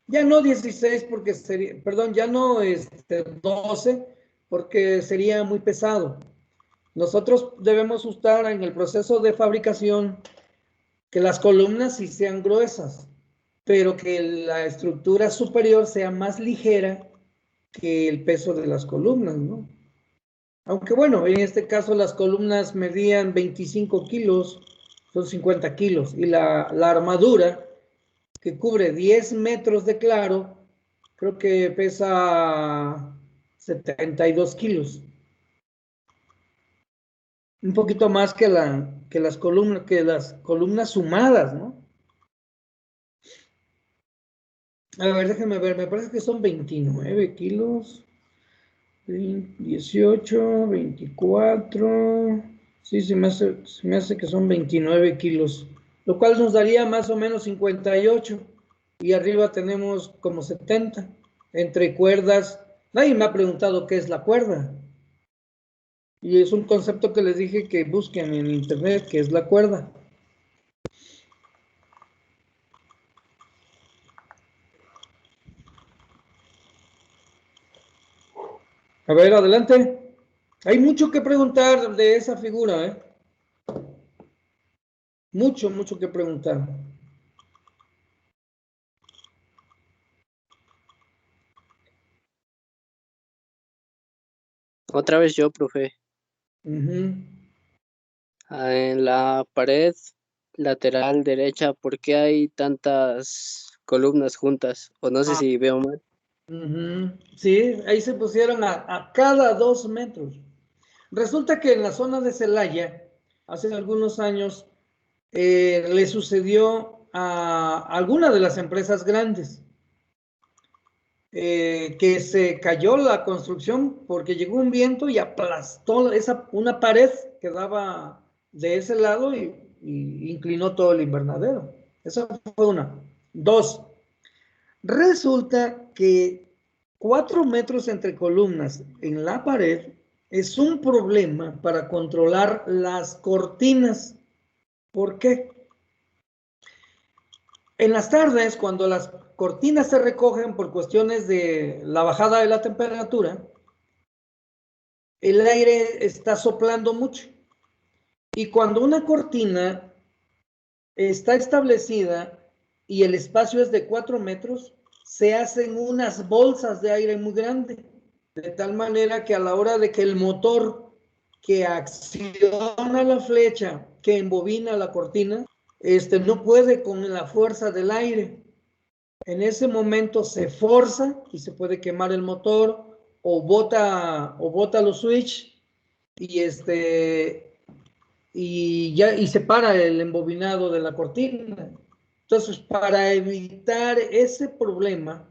Ya no 16 porque sería, perdón, ya no 12 porque sería muy pesado. Nosotros debemos usar en el proceso de fabricación que las columnas sí sean gruesas, pero que la estructura superior sea más ligera que el peso de las columnas, ¿no? Aunque bueno, en este caso las columnas medían 25 kilos, son 50 kilos, y la armadura, que cubre 10 metros de claro, creo que pesa 72 kilos. Un poquito más que las columnas sumadas, ¿no? A ver, déjenme ver, me parece que son 29 kilos. 18, 24, sí, se me hace que son 29 kilos, lo cual nos daría más o menos 58, y arriba tenemos como 70, entre cuerdas. Nadie me ha preguntado qué es la cuerda, y es un concepto que les dije que busquen en internet, que es la cuerda. A ver, adelante. Hay mucho que preguntar de esa figura, ¿eh? Mucho, mucho que preguntar. Otra vez yo, profe. Uh-huh. En la pared lateral derecha, ¿por qué hay tantas columnas juntas? O no sé si veo mal. Uh-huh. Sí, ahí se pusieron a cada 2 metros. Resulta que en la zona de Celaya, hace algunos años, le sucedió a alguna de las empresas grandes, que se cayó la construcción porque llegó un viento y aplastó una pared que daba de ese lado y inclinó todo el invernadero. Esa fue una. 2. Resulta que 4 metros entre columnas en la pared es un problema para controlar las cortinas. ¿Por qué? En las tardes, cuando las cortinas se recogen por cuestiones de la bajada de la temperatura, el aire está soplando mucho. Y cuando una cortina está establecida y el espacio es de 4 metros, se hacen unas bolsas de aire muy grandes, de tal manera que a la hora de que el motor que acciona la flecha, que embobina la cortina, no puede con la fuerza del aire. En ese momento se forza y se puede quemar el motor o bota los switch y y se para el embobinado de la cortina. Entonces, para evitar ese problema,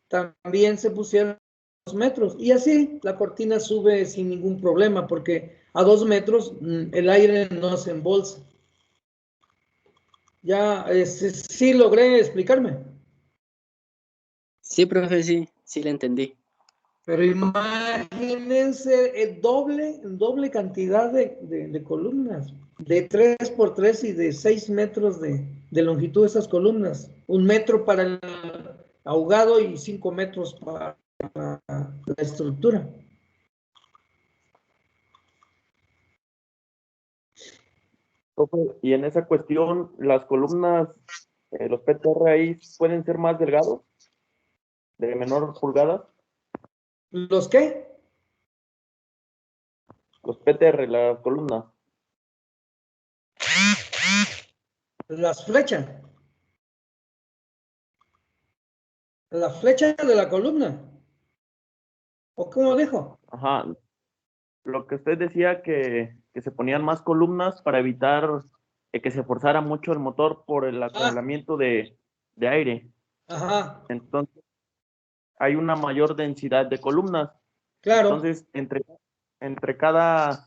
también se pusieron 2 metros y así la cortina sube sin ningún problema porque a 2 metros el aire no se embolsa. Ya, sí logré explicarme. Sí, profe, sí le entendí. Pero imagínense el doble cantidad de columnas, de 3 por 3 y de 6 metros de longitud de esas columnas. 1 metro para el ahogado y 5 metros para la estructura. Y en esa cuestión, las columnas, los PTR ahí pueden ser más delgados, de menor pulgadas. ¿Los qué? Los PTR, las columnas. Las flechas. La flecha de la columna. ¿O cómo dijo? Ajá. Lo que usted decía que se ponían más columnas para evitar que se forzara mucho el motor por el acumulamiento de aire. Ajá. Entonces, hay una mayor densidad de columnas. Claro. Entonces, entre cada,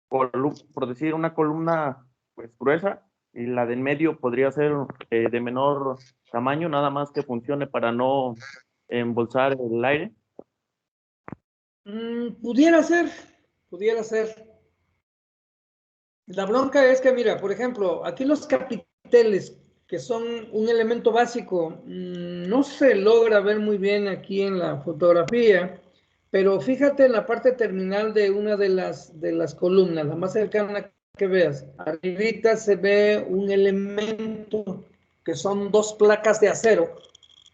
por decir, una columna pues gruesa y la del medio podría ser de menor tamaño, nada más que funcione para no embolsar el aire. Pudiera ser. La bronca es que, mira, por ejemplo, aquí los capiteles, que son un elemento básico, no se logra ver muy bien aquí en la fotografía, pero fíjate en la parte terminal de una de las columnas, la más cercana que veas. Arribita se ve un elemento que son 2 placas de acero,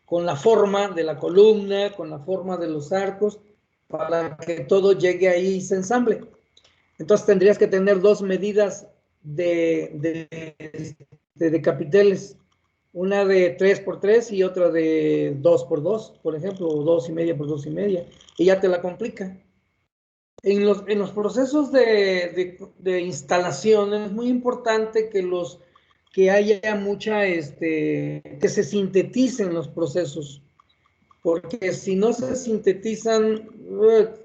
con la forma de la columna, con la forma de los arcos, para que todo llegue ahí y se ensamble. Entonces tendrías que tener dos medidas de capiteles, una de 3x3 y otra de 2x2, por ejemplo, o 2,5x2,5, y ya te la complica. En los procesos de instalación es muy importante que haya mucha, que se sinteticen los procesos, porque si no se sintetizan,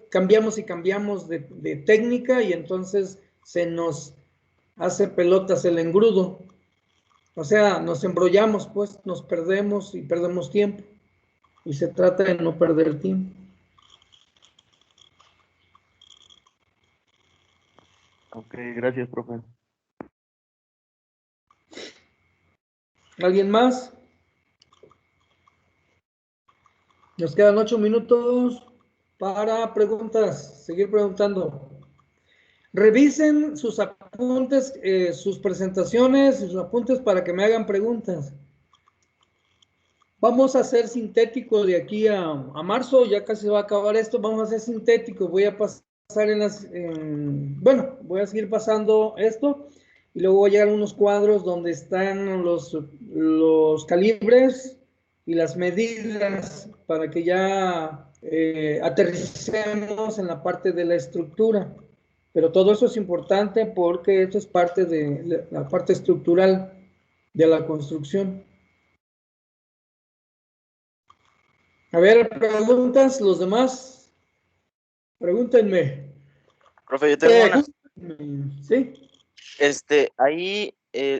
cambiamos y cambiamos de técnica y entonces se nos hace pelotas el engrudo. O sea, nos embrollamos, pues, nos perdemos y perdemos tiempo. Y se trata de no perder tiempo. Ok, gracias, profe. ¿Alguien más? Nos quedan 8 minutos para preguntas. Seguir preguntando. Revisen sus apuntes, sus presentaciones, sus apuntes para que me hagan preguntas. Vamos a hacer sintético de aquí a marzo, ya casi va a acabar esto, vamos a hacer sintético. Voy a pasar bueno, voy a seguir pasando esto y luego voy a llegar a unos cuadros donde están los calibres y las medidas para que ya aterricemos en la parte de la estructura. Pero todo eso es importante porque esto es parte de la parte estructural de la construcción. A ver, preguntas, los demás, pregúntenme. Profe, yo tengo una. Sí. Ahí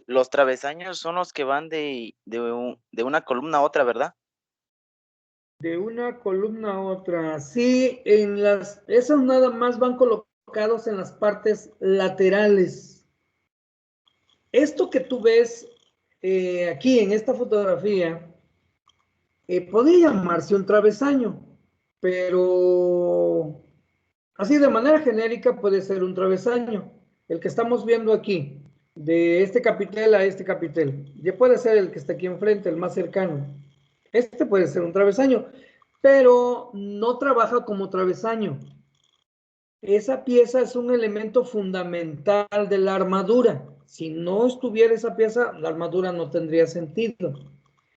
los travesaños son los que van de una columna a otra, ¿verdad? De una columna a otra. Sí, esos nada más van colocados en las partes laterales. Esto que tú ves aquí en esta fotografía, podría llamarse un travesaño, pero así de manera genérica puede ser un travesaño. El que estamos viendo aquí, de este capitel a este capitel, ya puede ser el que está aquí enfrente, el más cercano. Este puede ser un travesaño, pero no trabaja como travesaño. Esa pieza es un elemento fundamental de la armadura. Si no estuviera esa pieza, la armadura no tendría sentido.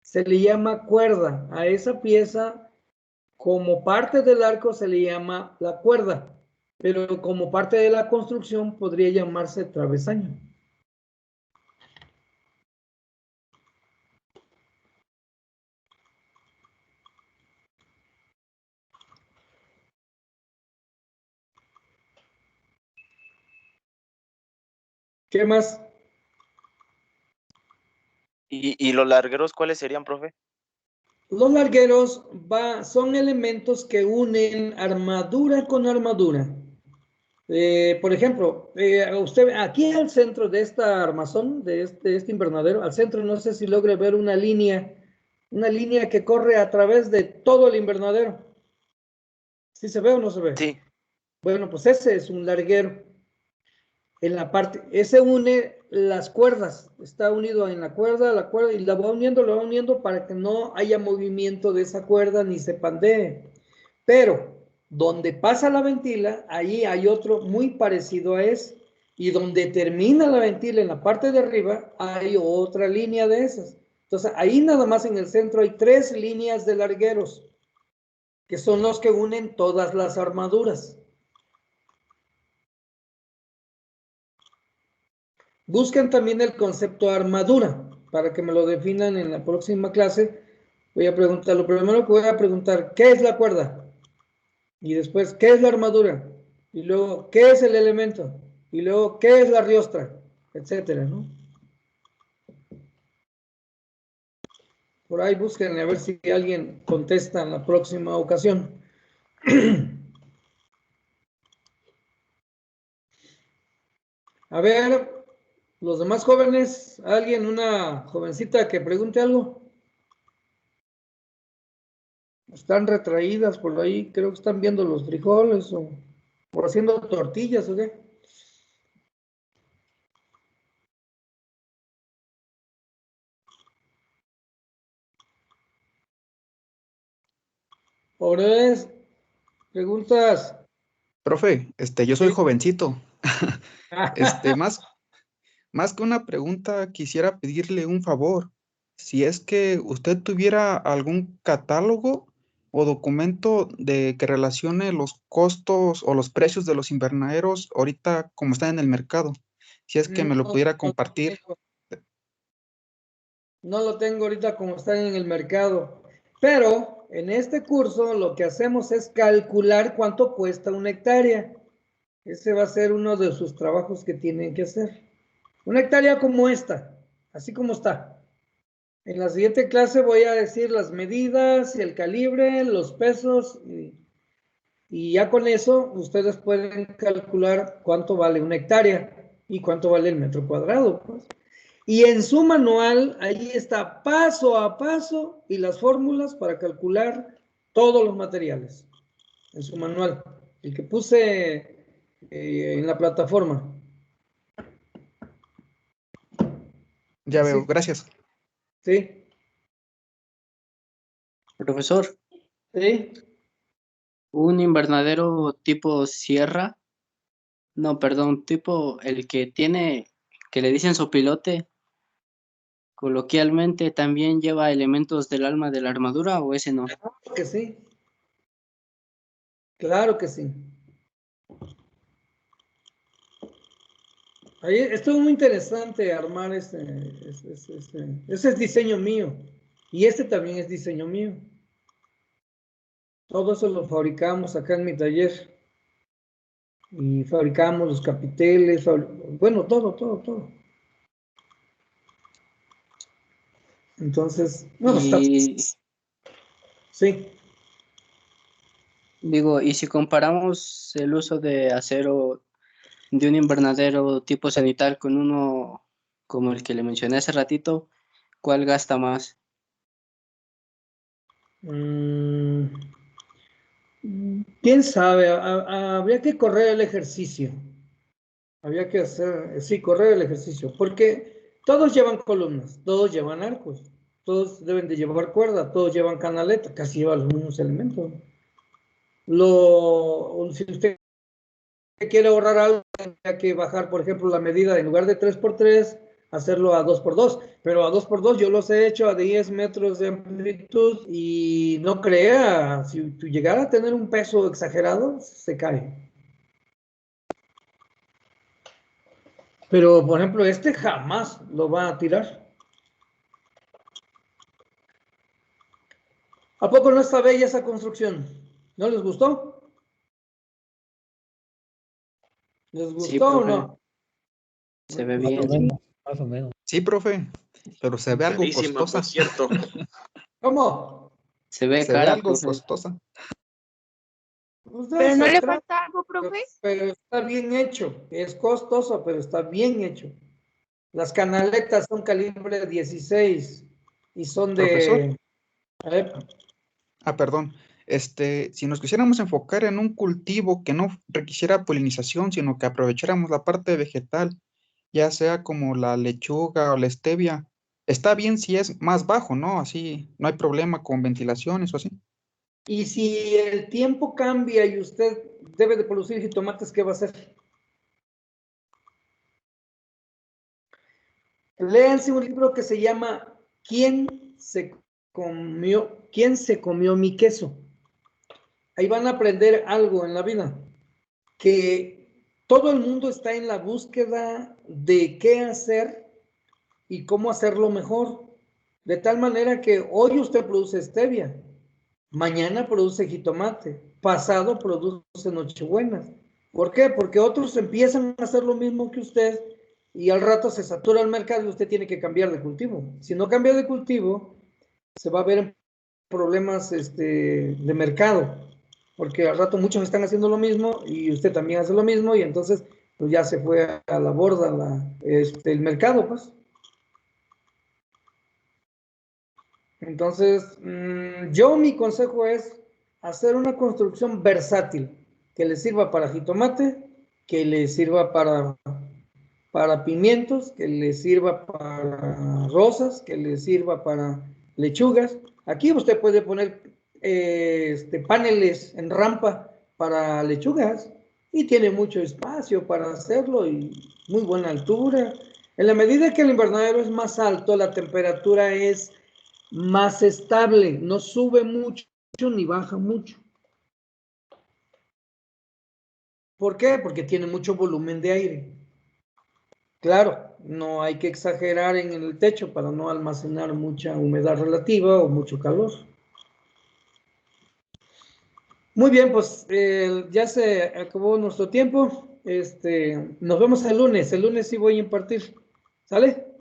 Se le llama cuerda. A esa pieza, como parte del arco, se le llama la cuerda, pero como parte de la construcción podría llamarse travesaño. ¿Qué más? ¿Y los largueros cuáles serían, profe? Los largueros son elementos que unen armadura con armadura. Por ejemplo, usted aquí al centro de esta armazón, de este invernadero, al centro no sé si logre ver una línea que corre a través de todo el invernadero. ¿Sí se ve o no se ve? Sí. Bueno, pues ese es un larguero. En la parte, ese une las cuerdas, está unido en la cuerda, y la va uniendo para que no haya movimiento de esa cuerda ni se pandee. Pero donde pasa la ventila, ahí hay otro muy parecido a ese. Y donde termina la ventila en la parte de arriba, hay otra línea de esas. Entonces, ahí nada más en el centro hay 3 líneas de largueros, que son los que unen todas las armaduras. Busquen también el concepto armadura, para que me lo definan en la próxima clase. Voy a preguntar, lo primero que voy a preguntar, ¿qué es la cuerda? Y después, ¿qué es la armadura? Y luego, ¿qué es el elemento? Y luego, ¿qué es la riostra? Etcétera, ¿no? Por ahí busquen a ver si alguien contesta en la próxima ocasión. A ver, los demás jóvenes, ¿alguien, una jovencita que pregunte algo? Están retraídas por ahí, creo que están viendo los frijoles o haciendo tortillas o qué. Pobres, Preguntas. Profe, yo soy Sí. jovencito. Más que una pregunta, quisiera pedirle un favor. Si es que usted tuviera algún catálogo o documento de que relacione los costos o los precios de los invernaderos ahorita como están en el mercado. Si es que me lo No, pudiera compartir. no lo tengo ahorita como están en el mercado, pero en este curso lo que hacemos es calcular cuánto cuesta una hectárea. Ese va a ser uno de sus trabajos que tienen que hacer. Una hectárea como esta, así como está. En la siguiente clase voy a decir las medidas y el calibre, los pesos, y ya con eso ustedes pueden calcular cuánto vale una hectárea y cuánto vale el metro cuadrado, pues. Y en su manual, ahí está paso a paso y las fórmulas para calcular todos los materiales. En su manual, el que puse en la plataforma. Ya Sí. veo, gracias. Sí. Profesor, Sí. un invernadero tipo sierra, no, perdón, tipo el que tiene, que le dicen sopilote, coloquialmente también lleva elementos del alma de la armadura, ¿o ese no? Claro que sí. Claro que sí. Ahí estuvo muy interesante armar ese es diseño mío. Y este también es diseño mío. Todo eso lo fabricamos acá en mi taller. Y fabricamos los capiteles, bueno, todo. Entonces, no, está. Y Sí. digo, y si comparamos el uso de acero de un invernadero tipo cenital con uno como el que le mencioné hace ratito, ¿cuál gasta más? ¿Quién sabe? Habría que correr el ejercicio. Había que hacer, sí, correr el ejercicio, porque todos llevan columnas, todos llevan arcos, todos deben de llevar cuerda, todos llevan canaleta, casi llevan los mismos elementos. Si usted quiere ahorrar algo, tendría que bajar, por ejemplo, la medida en lugar de 3x3, hacerlo a 2x2, pero a 2x2 yo los he hecho a 10 metros de amplitud y no crea, si tú llegara a tener un peso exagerado, se cae. Pero, por ejemplo, este jamás lo va a tirar. ¿A poco no está bella esa construcción? ¿No les gustó? ¿Les Sí, gustó o profe, no? se ve Más o bien. menos, más o menos. Sí, profe, pero se ve algo Carísima, costosa. por cierto. ¿Cómo? Se ve Se ve cara, algo profe. costosa. Pues de ¿Pero no eso le trata, falta algo, profe? pero está bien hecho. Es costoso, pero está bien hecho. Las canaletas son calibre 16 y son Profesor, de... A ver, perdón. Si nos quisiéramos enfocar en un cultivo que no requisiera polinización, sino que aprovecháramos la parte vegetal, ya sea como la lechuga o la stevia, está bien si es más bajo, ¿no? Así no hay problema con ventilaciones o así. y si el tiempo cambia y usted debe de producir jitomates, ¿qué va a hacer? Léanse un libro que se llama ¿Quién se comió mi queso? Ahí van a aprender algo en la vida, que todo el mundo está en la búsqueda de qué hacer y cómo hacerlo mejor, de tal manera que hoy usted produce stevia, mañana produce jitomate, pasado produce nochebuenas. ¿Por qué? Porque otros empiezan a hacer lo mismo que usted y al rato se satura el mercado y usted tiene que cambiar de cultivo. Si no cambia de cultivo, se va a ver en problemas de mercado, porque al rato muchos están haciendo lo mismo y usted también hace lo mismo y entonces pues ya se fue a la borda el mercado, pues. Entonces, yo mi consejo es hacer una construcción versátil, que le sirva para jitomate, que le sirva para pimientos, que le sirva para rosas, que le sirva para lechugas. Aquí usted puede poner paneles en rampa para lechugas y tiene mucho espacio para hacerlo y muy buena altura. En la medida que el invernadero es más alto, la temperatura es más estable, no sube mucho ni baja mucho. ¿Por qué? Porque tiene mucho volumen de aire. Claro, no hay que exagerar en el techo para no almacenar mucha humedad relativa o mucho calor. Muy bien, pues ya se acabó nuestro tiempo. Nos vemos el lunes. El lunes sí voy a impartir. ¿Sale?